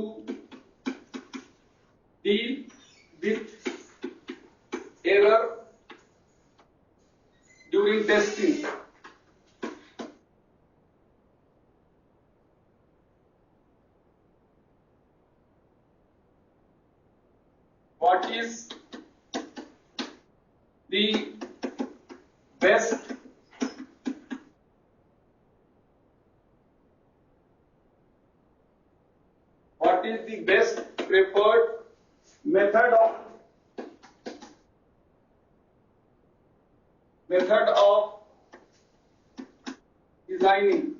deal with error during testing. What is the best preferred method of designing?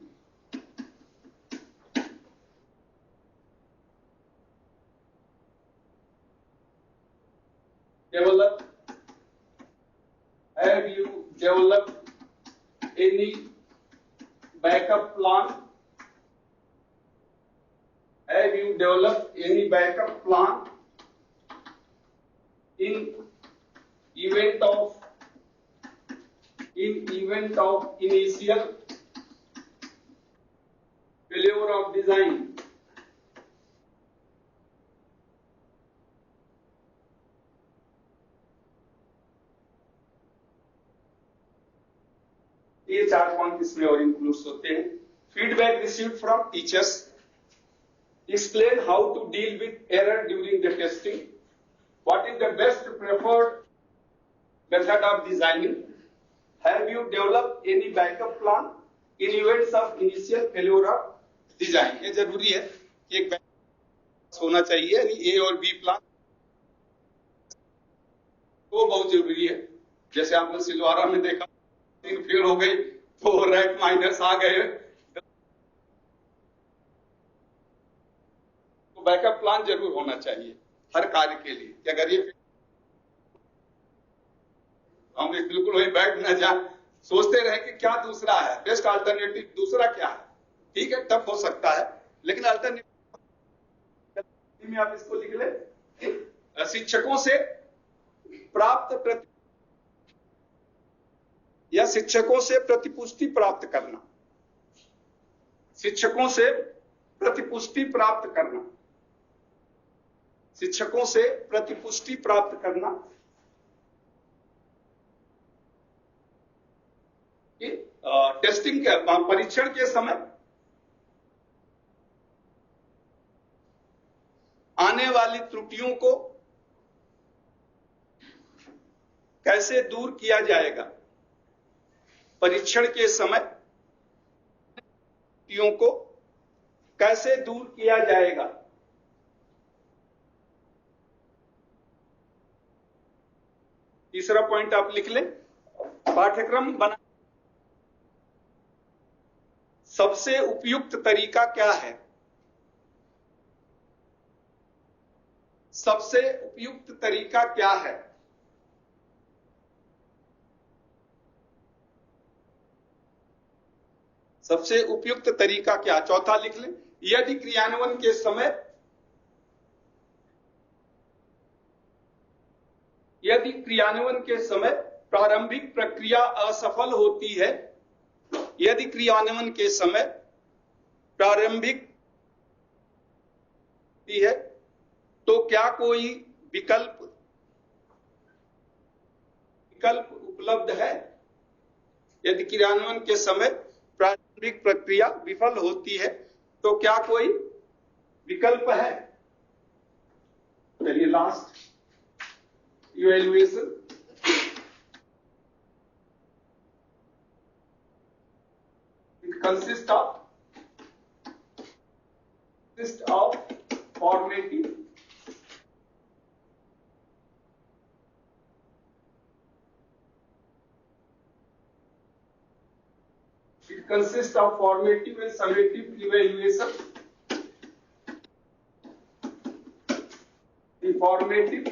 Have you developed any backup plan? In event of initial failure of design? ये 4 point इसमें और include होते हैं। Feedback received from teachers, explain how to deal with error during the testing, what is the best preferred method of designing, have you developed any backup plan in events of initial failure of design? ये जरूरी है कि एक backup होना चाहिए, यानी ए और B plan वो बहुत जरूरी है। जैसे आपने सिलवारा में देखा, फेल हो गई तो रैक माइनस आ गए, बैकअप प्लान जरूर होना चाहिए हर कार्य के लिए कि अगर ये हम बिल्कुल वही बैठ न जाए, सोचते रहे कि क्या दूसरा है, बेस्ट अल्टरनेटिव दूसरा क्या है। ठीक है, टफ हो सकता है, लेकिन अल्टरनेटिव में आप इसको लिख ले, शिक्षकों से प्रतिपुष्टि प्राप्त करना। शिक्षकों से प्रतिपुष्टि प्राप्त करना कि टेस्टिंग के परीक्षण के समय आने वाली त्रुटियों को कैसे दूर किया जाएगा। परीक्षण के समय त्रुटियों को कैसे दूर किया जाएगा? तीसरा पॉइंट आप लिख लें, पाठ्यक्रम बना सबसे उपयुक्त तरीका क्या है? सबसे उपयुक्त तरीका क्या है? सबसे उपयुक्त तरीका क्या? चौथा लिख लें, यदि क्रियान्वयन के समय प्रारंभिक प्रक्रिया असफल होती है, यदि क्रियान्वयन के समय प्रारंभिक है तो क्या कोई विकल्प उपलब्ध है? यदि क्रियान्वयन के समय प्रारंभिक प्रक्रिया विफल होती है तो क्या कोई विकल्प है? चलिए last evaluation. It consists of formative and summative evaluation. The formative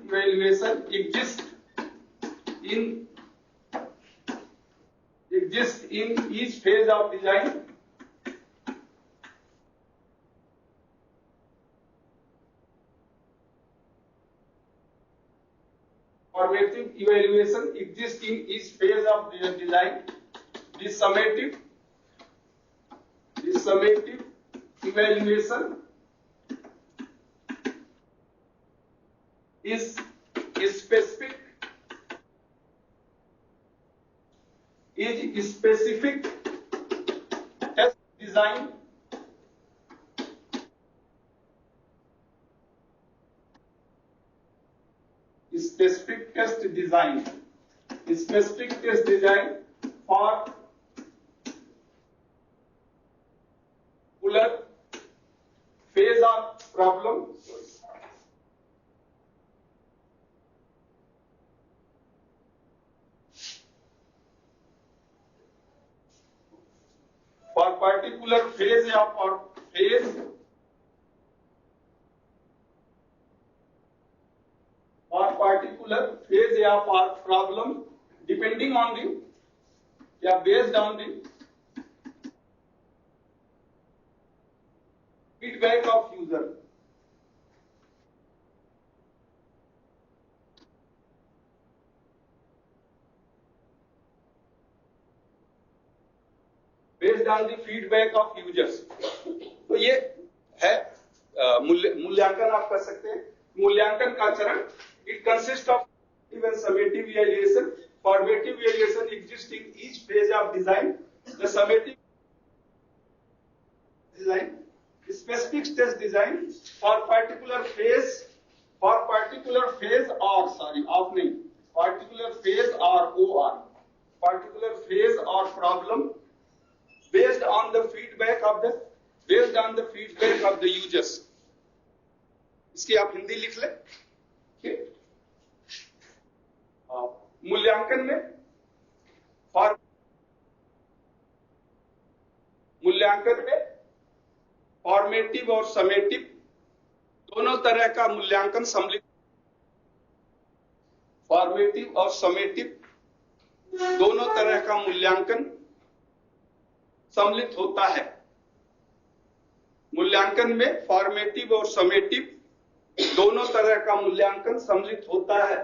evaluation exists in each phase of design. Formative evaluation exists in each phase of design. The summative evaluation is specific test design for particular phase of problem. For particular phase or problem, depending on based on the feedback of user. Based on the feedback of users. तो ये है मूल्यांकन आप कर सकते हैं। मूल्यांकन का चरण, it consists of formative and summative evaluation. Formative evaluation exists in each phase of design. The summative design, specific test design for particular phase or particular phase or problem based on the feedback of the users. इसकी आप हिंदी लिख लें। मूल्यांकन में formative और summative दोनों तरह का मूल्यांकन सम्मिलित, फॉर्मेटिव और समेटिव दोनों तरह का मूल्यांकन सम्मिलित होता है। मूल्यांकन में फॉर्मेटिव और समेटिव दोनों तरह का मूल्यांकन सम्मिलित होता है।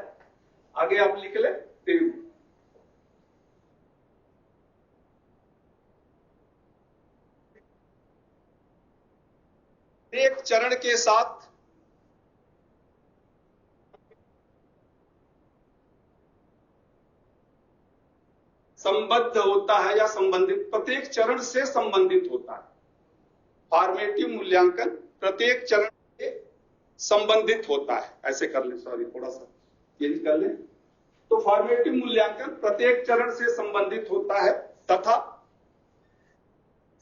आगे आप लिख लें। एक चरण के साथ संबद्ध होता है या संबंधित, प्रत्येक चरण से संबंधित होता है। फॉर्मेटिव मूल्यांकन प्रत्येक चरण से संबंधित होता है। ऐसे कर लें, सॉरी थोड़ा सा चेंज कर लें। तो फॉर्मेटिव मूल्यांकन प्रत्येक चरण से संबंधित होता है तथा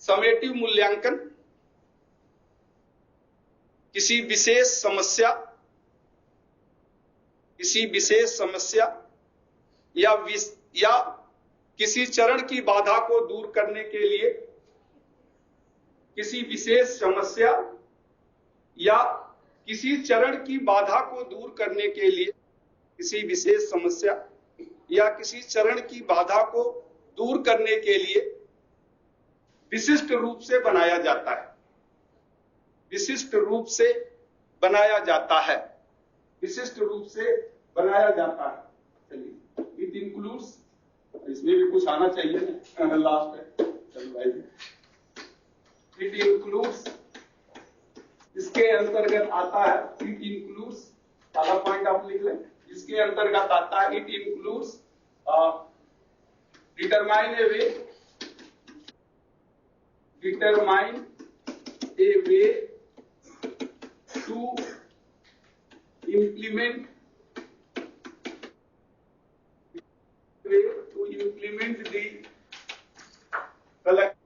समेटिव मूल्यांकन किसी विशेष समस्या या किसी चरण की बाधा को दूर करने के लिए किसी विशेष समस्या या किसी चरण की बाधा को दूर करने के लिए किसी विशेष समस्या या किसी चरण की बाधा को दूर करने के लिए विशिष्ट रूप से बनाया जाता है। विशिष्ट रूप से बनाया जाता है। विशिष्ट रूप से बनाया जाता है। चलिए, इट इंक्लूड्स, इसमें भी कुछ आना चाहिए ना, लास्ट है। चलो भाई, इट इंक्लूड्स, इसके अंतर्गत आता है, इट इंक्लूड्स, पहला पॉइंट आप लिख लें, इसके अंतर्गत आता है, it includes determine a way to implement the collected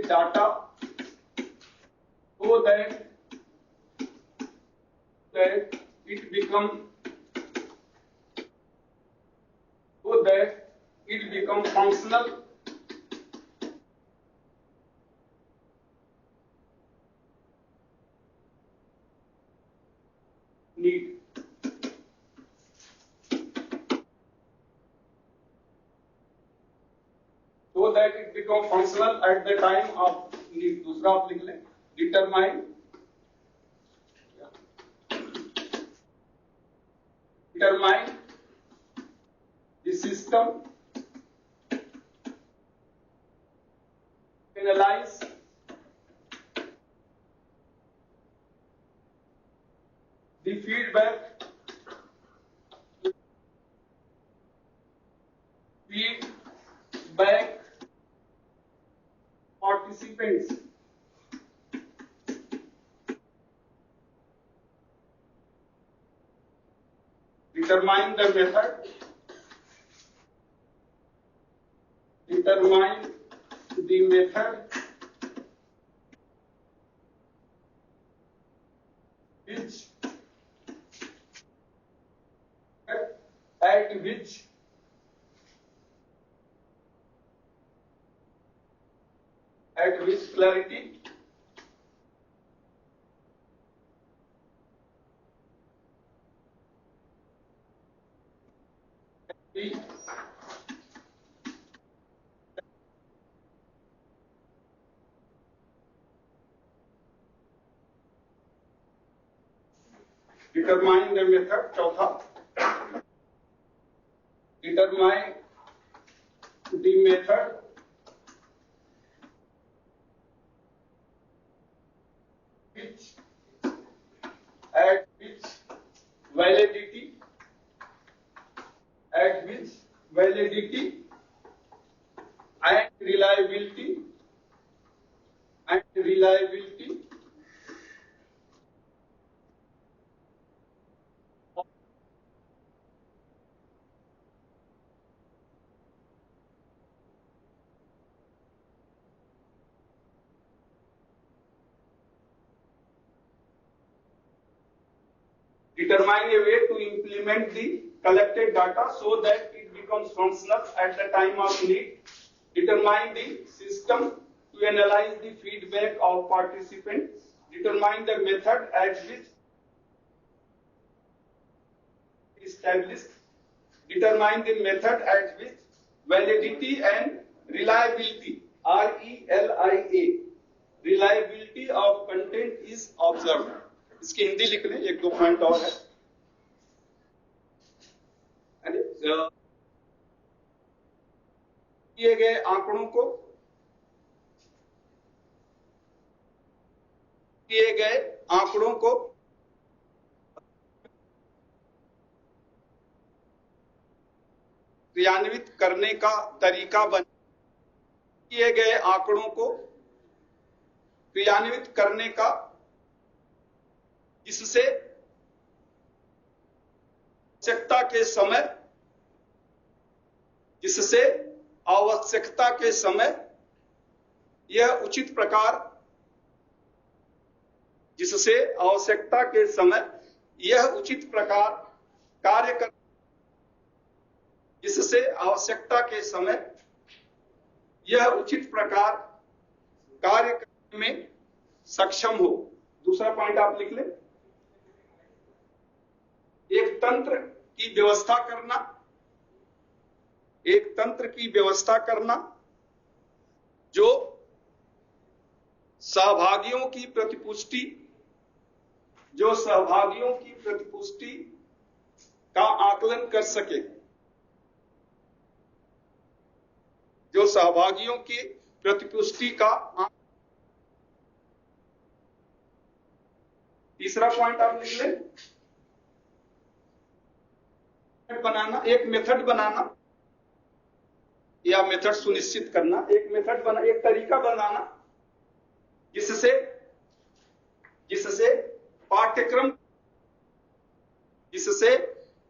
data so that it become functional need. So that it become functional at the time of need. दूसरा आप लिख लें, determine the system, analyze the feedback participants, determine the method, which at which clarity determine the method, चौथा determine the method at which validity and reliability determine a way to implement the collected data so that it becomes functional at the time of need. Determine the system to analyze the feedback of participants. Determine the method at which established. Determine the method at which validity and reliability, RELIA, reliability of content is observed. इसकी हिंदी लिख लें, एक दो point और है। किए गए आंकड़ों को क्रियान्वित करने का तरीका किए गए आंकड़ों को क्रियान्वित करने का, जिससे आवश्यकता के समय यह उचित प्रकार कार्य कर जिससे आवश्यकता के समय यह उचित प्रकार कार्य करने में सक्षम हो। दूसरा पॉइंट आप लिख लें, एक तंत्र की व्यवस्था करना जो सहभागियों की प्रतिपुष्टि का आकलन कर सके, तीसरा पॉइंट आप लिख लें, एक मेथड बनाना या मेथड सुनिश्चित करना, एक तरीका बनाना जिससे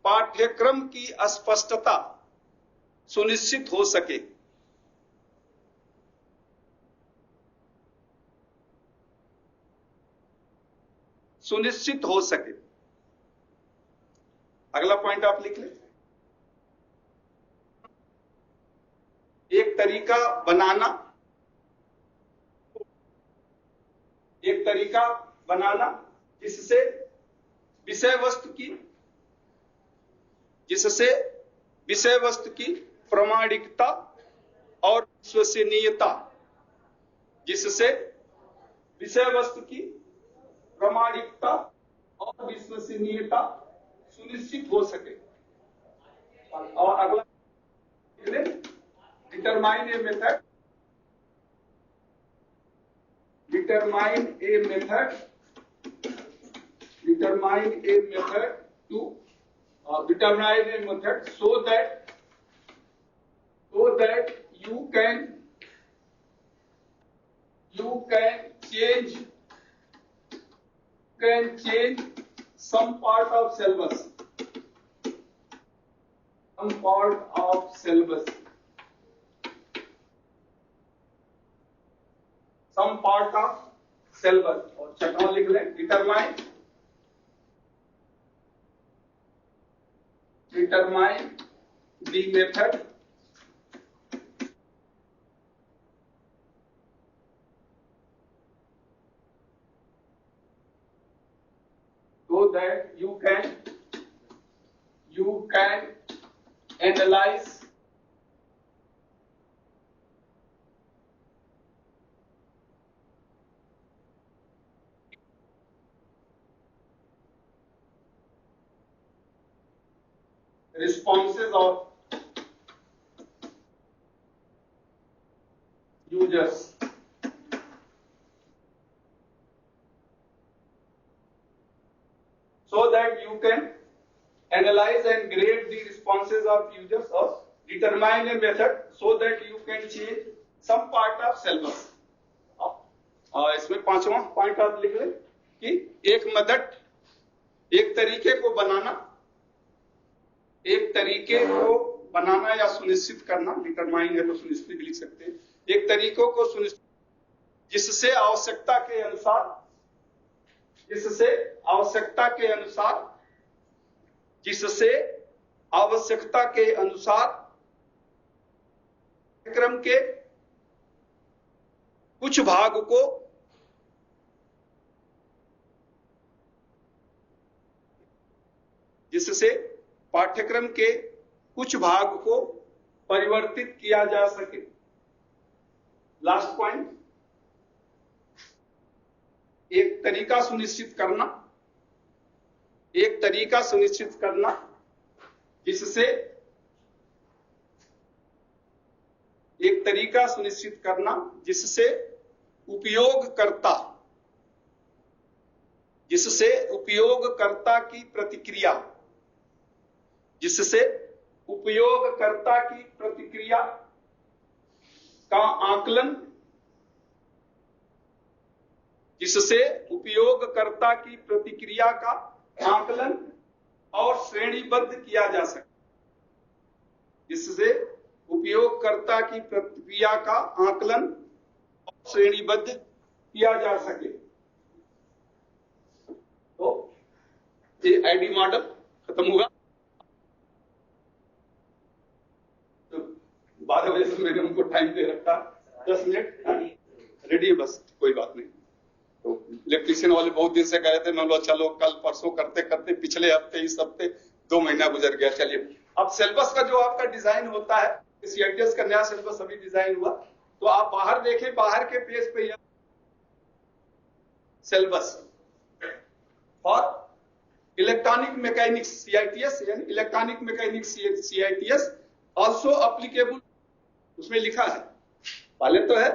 पाठ्यक्रम की स्पष्टता सुनिश्चित हो सके। अगला पॉइंट आप लिख लें, एक तरीका जिससे विषय वस्तु की प्रामाणिकता और विश्वसनीयता सुनिश्चित हो सके। और अगला determine a method so that you can change some part of syllabus, और छठवां लिख लें, determine the method so that you can analyze responses of users, so that you can analyze and grade the responses of users, or determine a method so that you can change some part of syllabus। इसमें पांचवा point आप लिख लें कि एक तरीके को बनाना या सुनिश्चित करना, डिटरमाइन है तो सुनिश्चित भी लिख सकते हैं, एक तरीकों को सुनिश्चित जिससे आवश्यकता के अनुसार पाठ्यक्रम के कुछ भाग को परिवर्तित किया जा सके। लास्ट पॉइंट, एक तरीका सुनिश्चित करना जिससे उपयोगकर्ता की प्रतिक्रिया का आकलन जिससे उपयोगकर्ता की प्रतिक्रिया का आकलन और श्रेणीबद्ध किया जा सके, जिससे उपयोगकर्ता की प्रतिक्रिया का आकलन और श्रेणीबद्ध किया जा सके। तो ये आईडी मॉडल खत्म हुआ। 12 बजे से मैंने उनको टाइम दे रखा, 10 मिनट रेडी है, बस कोई बात नहीं। तो इलेक्ट्रीशियन वाले बहुत दिन से कह रहे थे, मैं बोला चलो कल परसों करते करते पिछले हफ्ते इस हफ्ते 2 महीना गुजर गया। चलिए अब सिलेबस का जो आपका डिजाइन होता है, सीआईटीएस का नया सिलेबस अभी डिजाइन हुआ, तो आप बाहर देखें, बाहर के पेज पे सिलेबस और इलेक्ट्रॉनिक मैकेनिक्स सीआईटीएस यानी electronic mechanics CITS also applicable, उसमें लिखा है। पहले तो है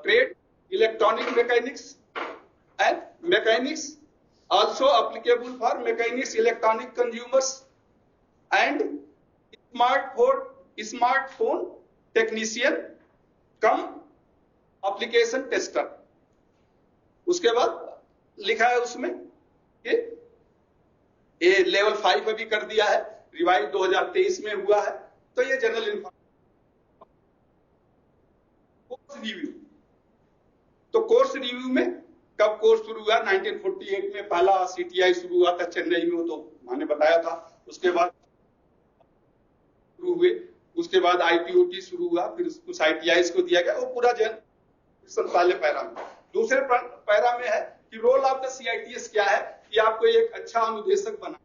trade electronic mechanics and mechanics also applicable for mechanics electronic consumers and smartphone technician come application tester. उसके बाद लिखा है उसमें कि ये लेवल 5 अभी कर दिया है, रिवाइज 2023 में हुआ है। तो ये जनरल इन्फॉर्मेशन। कोर्स रिव्यू, तो कोर्स रिव्यू में कब कोर्स शुरू हुआ? 1948 में पहला सीटीआई शुरू हुआ था चेन्नई में, तो मैंने बताया था। उसके बाद शुरू हुए, उसके बाद आईपीओटी शुरू हुआ, फिर कुछ आईटीआई को दिया गया, वो पूरा पहले पैरा में। दूसरे पैरा में है कि रोल ऑफ द सीआईटीएस क्या है, कि आपको एक अच्छा अनुदेशक बना,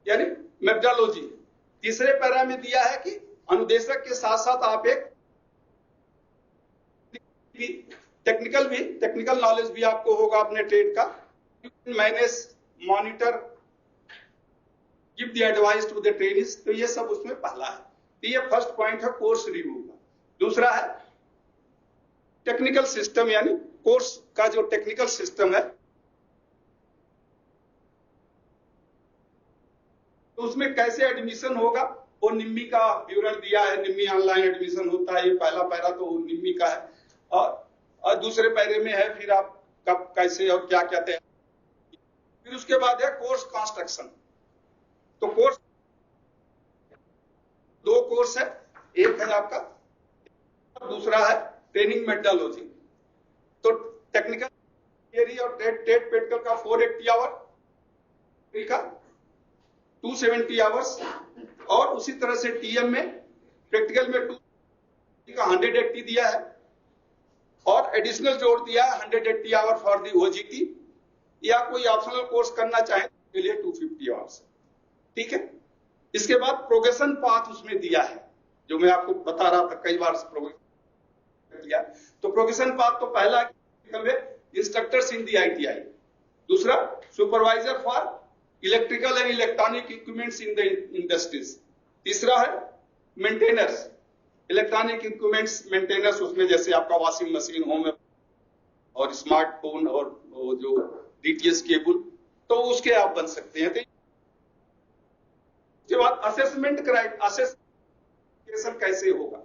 यानी मेथोडोलॉजी। तीसरे पैरा में दिया है कि अनुदेशक के साथ साथ आप एक टेक्निकल नॉलेज भी आपको होगा अपने ट्रेड का। Manage, monitor, give the advice to the trainees. तो ये सब उसमें पहला है। तो ये फर्स्ट पॉइंट है कोर्स रिव्यू का। दूसरा है टेक्निकल सिस्टम, यानी कोर्स का जो टेक्निकल सिस्टम है, तो उसमें कैसे एडमिशन होगा, वो निम्मी का विवरण दिया है। निम्मी ऑनलाइन एडमिशन होता है, ये पहला पैरा तो निम्मी का है। और दूसरे पैरे में है फिर आप कब, कैसे और क्या कहते हैं। फिर उसके बाद है कोर्स कंस्ट्रक्शन। तो कोर्स 2 कोर्स है, एक है आपका, दूसरा है ट्रेनिंग मेथोडोलॉजी। तो टेक्निकल थियरी और ट्रेड प्रैक्टिकल का 480 आवर का 270 आवर्स, और उसी तरह से टीएम में प्रैक्टिकल में 2 का 180 दिया है, और एडिशनल जोड़ दिया है 180 आवर फॉर दी ओजीटी, या कोई ऑप्शनल कोर्स करना चाहे के लिए 250 आवर्स। ठीक है। इसके बाद प्रोग्रेशन पाथ उसमें दिया है, जो मैं आपको बता रहा था कई बार प्रोग्रेशन दिया। तो प्रोग्रेशन पाथ तो पहला इंस्ट्रक्टर्स इन दी आईटीआई, दूसरा supervisor for electrical and electronic equipments in the industries, तीसरा है मेंटेनर्स, इलेक्ट्रॉनिक इक्विपमेंट्स मेंटेनर्स, उसमें जैसे आपका वॉशिंग मशीन, होम और स्मार्टफोन और जो डीटीएस केबल, तो उसके आप बन सकते हैं। उसके बाद असेसमेंट असेसमेंट कैसे होगा,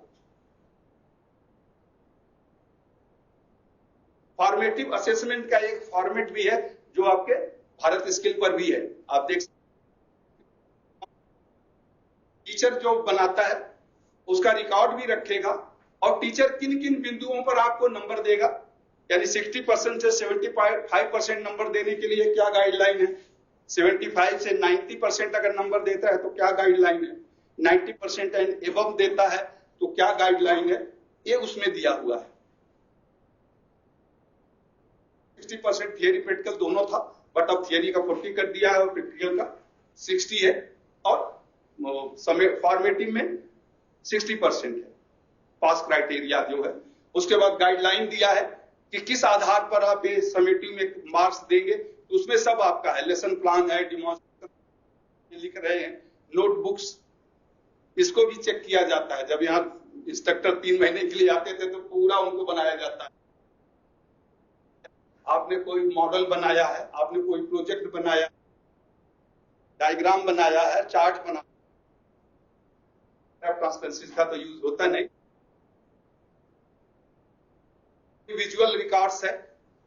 फॉर्मेटिव असेसमेंट का एक फॉर्मेट भी है जो आपके भारत स्किल पर भी है, आप देख सकते। टीचर जो बनाता है उसका रिकॉर्ड भी रखेगा, और टीचर किन किन बिंदुओं पर आपको नंबर देगा, यानी 60% से 75% नंबर देने के लिए क्या गाइडलाइन है, 75 से 90% अगर नंबर देता है तो क्या गाइडलाइन है, 90% एंड एबव देता है तो क्या गाइडलाइन है, ये उसमें दिया हुआ है। 60% थियरी प्रैक्टिकल दोनों था, बट अब थियरी का 40 कर दिया है और प्रैक्टिकल का 60 है, और फॉर्मेटिव में 60% है पास क्राइटेरिया जो है। उसके बाद गाइडलाइन दिया है कि किस आधार पर आप ये समेटिव में मार्क्स देंगे, तो उसमें सब आपका है, लेसन प्लान है, डिमॉन्स्ट्रेशन लिख रहे हैं, नोटबुक्स, इसको भी चेक किया जाता है। जब यहाँ इंस्ट्रक्टर 3 महीने के लिए आते थे तो पूरा उनको बनाया जाता है। आपने कोई मॉडल बनाया है, आपने कोई प्रोजेक्ट बनाया, डायग्राम बनाया है, चार्ट बनाया, ट्रांसपेरेंसी का तो यूज होता नहीं, विजुअल रिकॉर्ड्स है,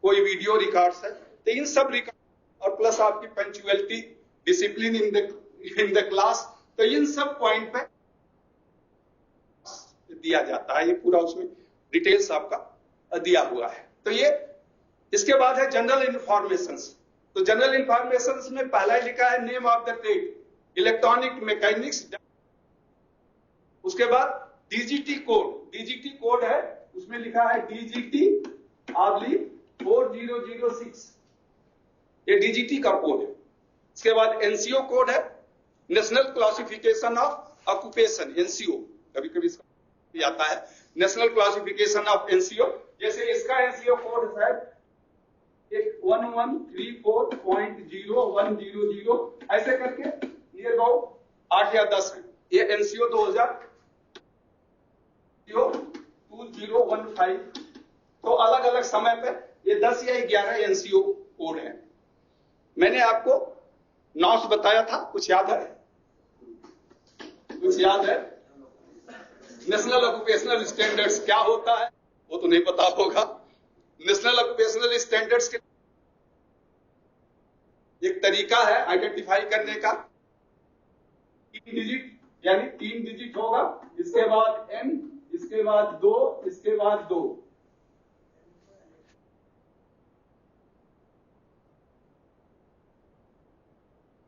कोई वीडियो रिकॉर्ड्स है, तो इन सब रिकॉर्ड और प्लस आपकी punctuality, discipline in the class, तो इन सब पॉइंट पे दिया जाता है। ये पूरा उसमें डिटेल्स आपका दिया हुआ है। तो ये इसके बाद है जनरल इंफॉर्मेशंस। तो जनरल इंफॉर्मेशंस में पहला ही लिखा है name of the trade, electronic mechanics. उसके बाद डीजीटी कोड, डीजीटी कोड है, उसमें लिखा है डीजीटी आर्ली 4006, ये डीजीटी का कोड है। इसके बाद एनसीओ कोड है, national classification of occupation, NCO, कभी कभी भी आता है नेशनल क्लासिफिकेशन ऑफ एनसीओ। जैसे इसका एनसीओ कोड है 1134.010, ऐसे करके ये 8 या 10 है। ये एनसीओ 2015, तो अलग अलग समय पे ये 10 या 11 एनसीओ कोड है। मैंने आपको नॉस बताया था, कुछ याद है? कुछ याद है? नेशनल ऑक्यूपेशनल स्टैंडर्ड्स क्या होता है वो तो नहीं पता होगा। नेशनल ऑक्यूपेशनल स्टैंडर्ड्स के एक तरीका है आइडेंटिफाई करने का, 3 डिजिट, यानी 3 डिजिट होगा, इसके बाद एन, इसके बाद 2, इसके बाद 2।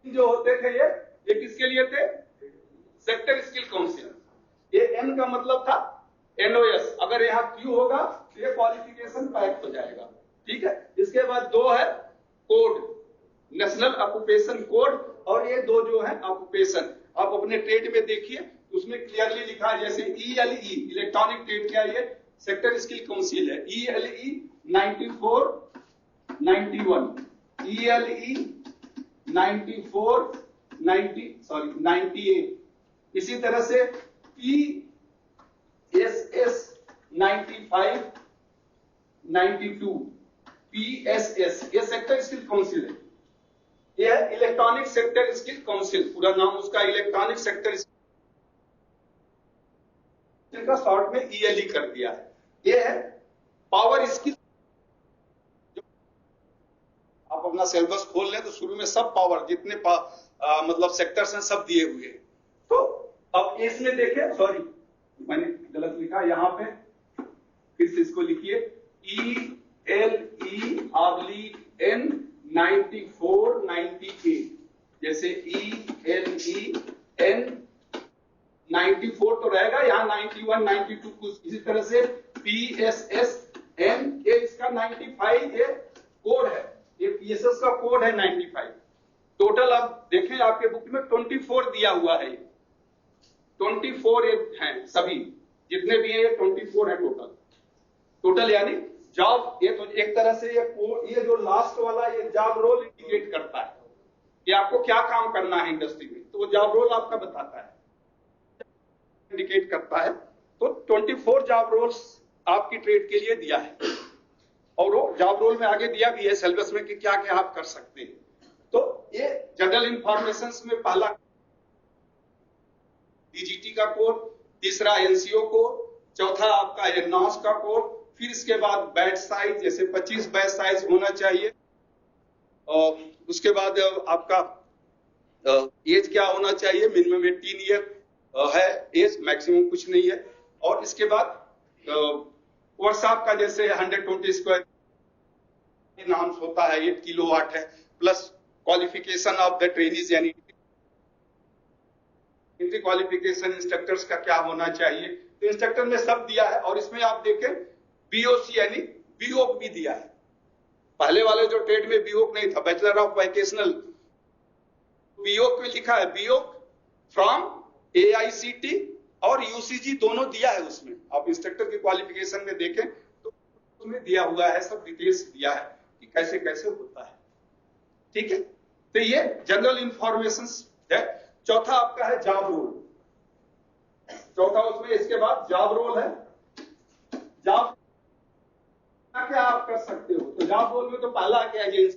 जो होते थे ये किसके लिए थे? Sector skill council. ये एन का मतलब था एनओएस, अगर यहाँ क्यू होगा तो ये क्वालिफिकेशन पैक हो जाएगा, ठीक है। इसके बाद 2 है कोड, नेशनल ऑक्यूपेशन कोड, और ये 2 जो है ऑक्यूपेशन। आप अपने ट्रेड में देखिए उसमें क्लियरली लिखा है, जैसे ईएलई इलेक्ट्रॉनिक ट्रेड क्या है, ये सेक्टर स्किल काउंसिल है, ईएलई 94 91, ईएलई 94 98। इसी तरह से PSS 95 92, PSS ये सेक्टर स्किल काउंसिल है, ये है इलेक्ट्रॉनिक सेक्टर स्किल काउंसिल, पूरा नाम उसका इलेक्ट्रॉनिक सेक्टर स्किल का शॉर्ट में ईएलई कर दिया है। ये है पावर स्किल। आप अपना सिलेबस खोल लें तो शुरू में सब पावर जितने मतलब सेक्टर्स हैं सब दिए हुए हैं। तो अब इसमें देखिए, सॉरी मैंने गलत लिखा, यहां पे फिर से इसको लिखिए, ELE/N 94 98, जैसे ELEN 94 तो रहेगा, यहाँ 91 92 कुछ इसी तरह से PSSN, ये इसका 95 ये कोड है, ये PSS का कोड है 95। टोटल आप देखें आपके बुक में 24 दिया हुआ है, 24 ये हैं, सभी जितने भी हैं ये 24 है टोटल यानी जॉब। ये तो एक तरह से ये जो लास्ट वाला ये जॉब रोल इंडिकेट करता है कि आपको क्या काम करना है इंडस्ट्री में, तो वो जॉब रोल आपका बताता है, इंडिकेट करता है। तो 24 जॉब रोल्स आपकी ट्रेड के लिए दिया है, और वो जॉब रोल में आगे दिया भी है सिलेबस में कि क्या क्या आप कर सकते हैं। तो ये जनरल इंफॉर्मेशन में पहला डीजीटी का कोड, तीसरा एनसीओ कोड, चौथा आपका एनॉस का कोड, फिर इसके बाद बैच साइज, जैसे 25 बैच साइज होना चाहिए, और उसके बाद आपका एज क्या होना चाहिए, मिनिमम 18 ईयर है एज, मैक्सिमम कुछ नहीं है। और इसके बाद वर्कशॉप का जैसे 120 स्क्वायर नाम्स होता है, 8 किलोवाट है, plus qualification of the trainees, यानी इंट्री क्वालिफिकेशन इंस्ट्रक्टर्स का क्या होना चाहिए, तो इंस्ट्रक्टर में सब दिया है। और इसमें आप देखें बीओसी यानी बीओक भी दिया है, पहले वाले जो ट्रेड में बीओक नहीं था, बैचलर ऑफ वोकेशनल, बीओक में लिखा है, बीओक फ्रॉम एआईसीटी और यूसीजी दोनों दिया है उसमें। आप इंस्ट्रक्टर की क्वालिफिकेशन में देखें तो उसमें दिया हुआ है, सब डिटेल्स दिया है कि कैसे कैसे होता है, ठीक है। तो ये जनरल इंफॉर्मेशन है। चौथा आपका है जॉब रोल, चौथा उसमें इसके बाद जॉब रोल है। जॉब क्या आप कर सकते हो, तो जॉब रोल में तो पहला क्या है,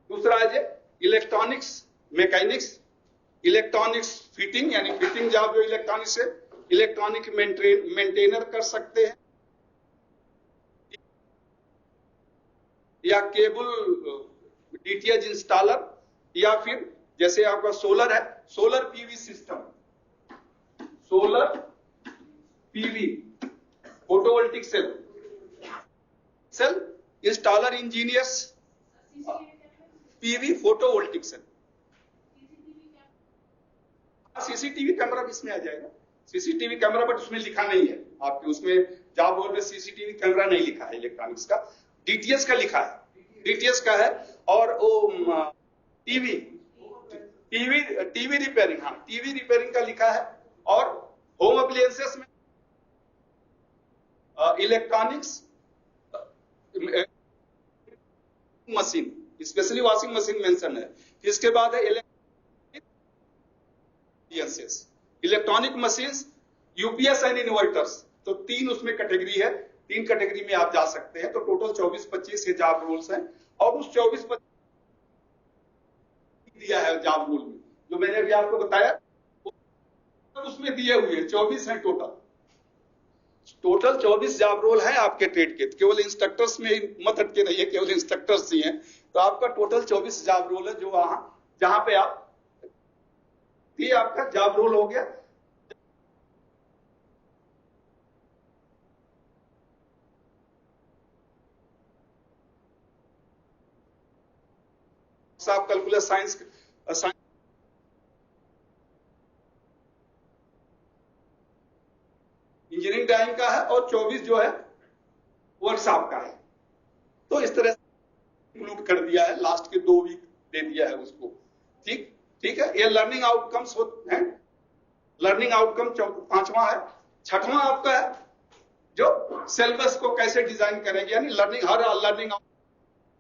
दूसरा है इलेक्ट्रॉनिक्स मैकेनिक्स, इलेक्ट्रॉनिक्स फिटिंग यानी फिटिंग जॉब जो इलेक्ट्रॉनिक्स है, इलेक्ट्रॉनिक मेंटेनर कर सकते हैं, या केबल डीटीएच इंस्टॉलर, या फिर जैसे आपका सोलर है, solar PV system, solar PV photovoltaic cell, cell installer engineers, PV photovoltaic cell. CCTV camera भी इसमें आ जाएगा, सीसीटीवी कैमरा, बट उसमें लिखा नहीं है आपके, उसमें जॉब रोल में सीसीटीवी कैमरा नहीं लिखा है इलेक्ट्रॉनिक्स का, डीटीएच का लिखा है, डीटीएच का है। और वो टीवी टीवी टीवी रिपेयरिंग, हाँ टीवी रिपेयरिंग का लिखा है। और होम अप्लायंसेस में electronics machine, specially washing machine mention है। इसके बाद है electronic machines, UPS and inverters. तो 3 उसमें कैटेगरी है, 3 कैटेगरी में आप जा सकते हैं। तो टोटल 24-25 जॉब रोल्स हैं, और उस 24-25 दिया है जॉब रोल में, जो मैंने अभी आपको बताया उसमें दिए हुए हैं 24 हैं टोटल। टोटल 24 जॉब रोल है आपके ट्रेड के, केवल इंस्ट्रक्टर्स में मत अटके रहिए, केवल इंस्ट्रक्टर्स ही हैं। तो आपका टोटल 24 जॉब रोल है, जो वहां जहां पे आप, ये आपका जॉब रोल हो गया। आप कैलकुलस साइंस इंजीनियरिंग ड्राइंग का है, और 24 जो है वर्कशॉप का है। तो इस तरह से इंक्लूड कर दिया है, लास्ट के 2 वीक दे दिया है उसको। ठीक ठीक है, ये लर्निंग आउटकम्स होते हैं। लर्निंग आउटकम 5वां है। 6वां आपका है जो सिलेबस को कैसे डिजाइन करेंगे, यानी लर्निंग, हर लर्निंग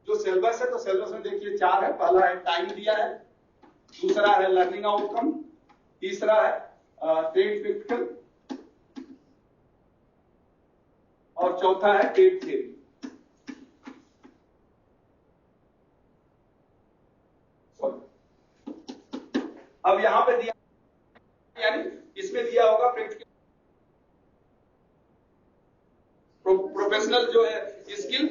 जो सिलेबस है, तो सिलेबस में देखिए 4 है। पहला है टाइम दिया है, दूसरा है लर्निंग आउटकम, तीसरा है ट्रेड प्रैक्टिकल, और चौथा है ट्रेड थ्योरी। अब यहां पे दिया, यानी इसमें दिया होगा प्रैक्टिकल, प्रोफेशनल जो है स्किल,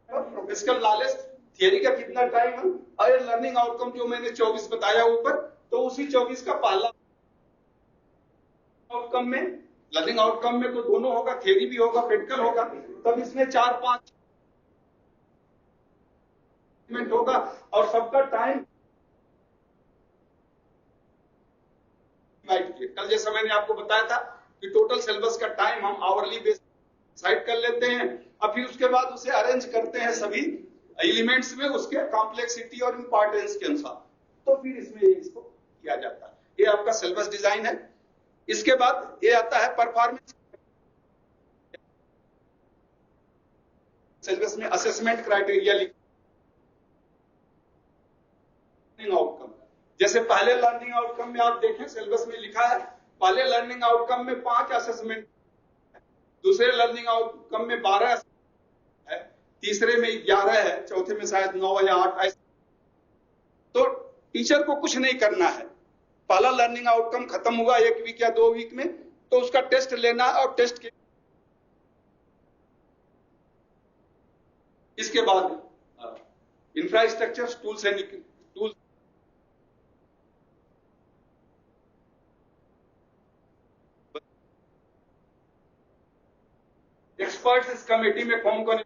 प्रोफेशनल नॉलेज, थियरी का कितना टाइम है, और लर्निंग आउटकम जो मैंने 24 बताया ऊपर, तो उसी 24 का पहला आउटकम में, लर्निंग आउटकम में तो दोनों होगा, थियरी भी होगा, प्रैक्टिकल होगा। तब इसमें 4-5 होगा, और सबका टाइम कल जैसा मैंने आपको बताया था कि टोटल सिलेबस का टाइम हम आवरली बेस डिसाइड कर लेते हैं, और फिर उसके बाद उसे अरेंज करते हैं सभी एलिमेंट्स में, उसके कॉम्प्लेक्सिटी और इंपॉर्टेंस के अनुसार। तो फिर इसमें इसको किया जाता है। ये आपका सिलेबस डिजाइन है। इसके बाद ये आता है परफॉर्मेंस। सिलेबस में असेसमेंट क्राइटेरिया लिखा, आउटकम, जैसे पहले लर्निंग आउटकम में आप देखें सिलेबस में लिखा है, पहले लर्निंग आउटकम में 5 असेसमेंट, दूसरे लर्निंग आउटकम में 12 है, तीसरे में 11 है, चौथे में शायद 9 या 8। तो टीचर को कुछ नहीं करना है, पहला लर्निंग आउटकम खत्म हुआ 1 वीक या 2 वीक में, तो उसका टेस्ट लेना, और टेस्ट के इसके बाद infrastructure, tools and tools, experts इस कमेटी में कौन कौन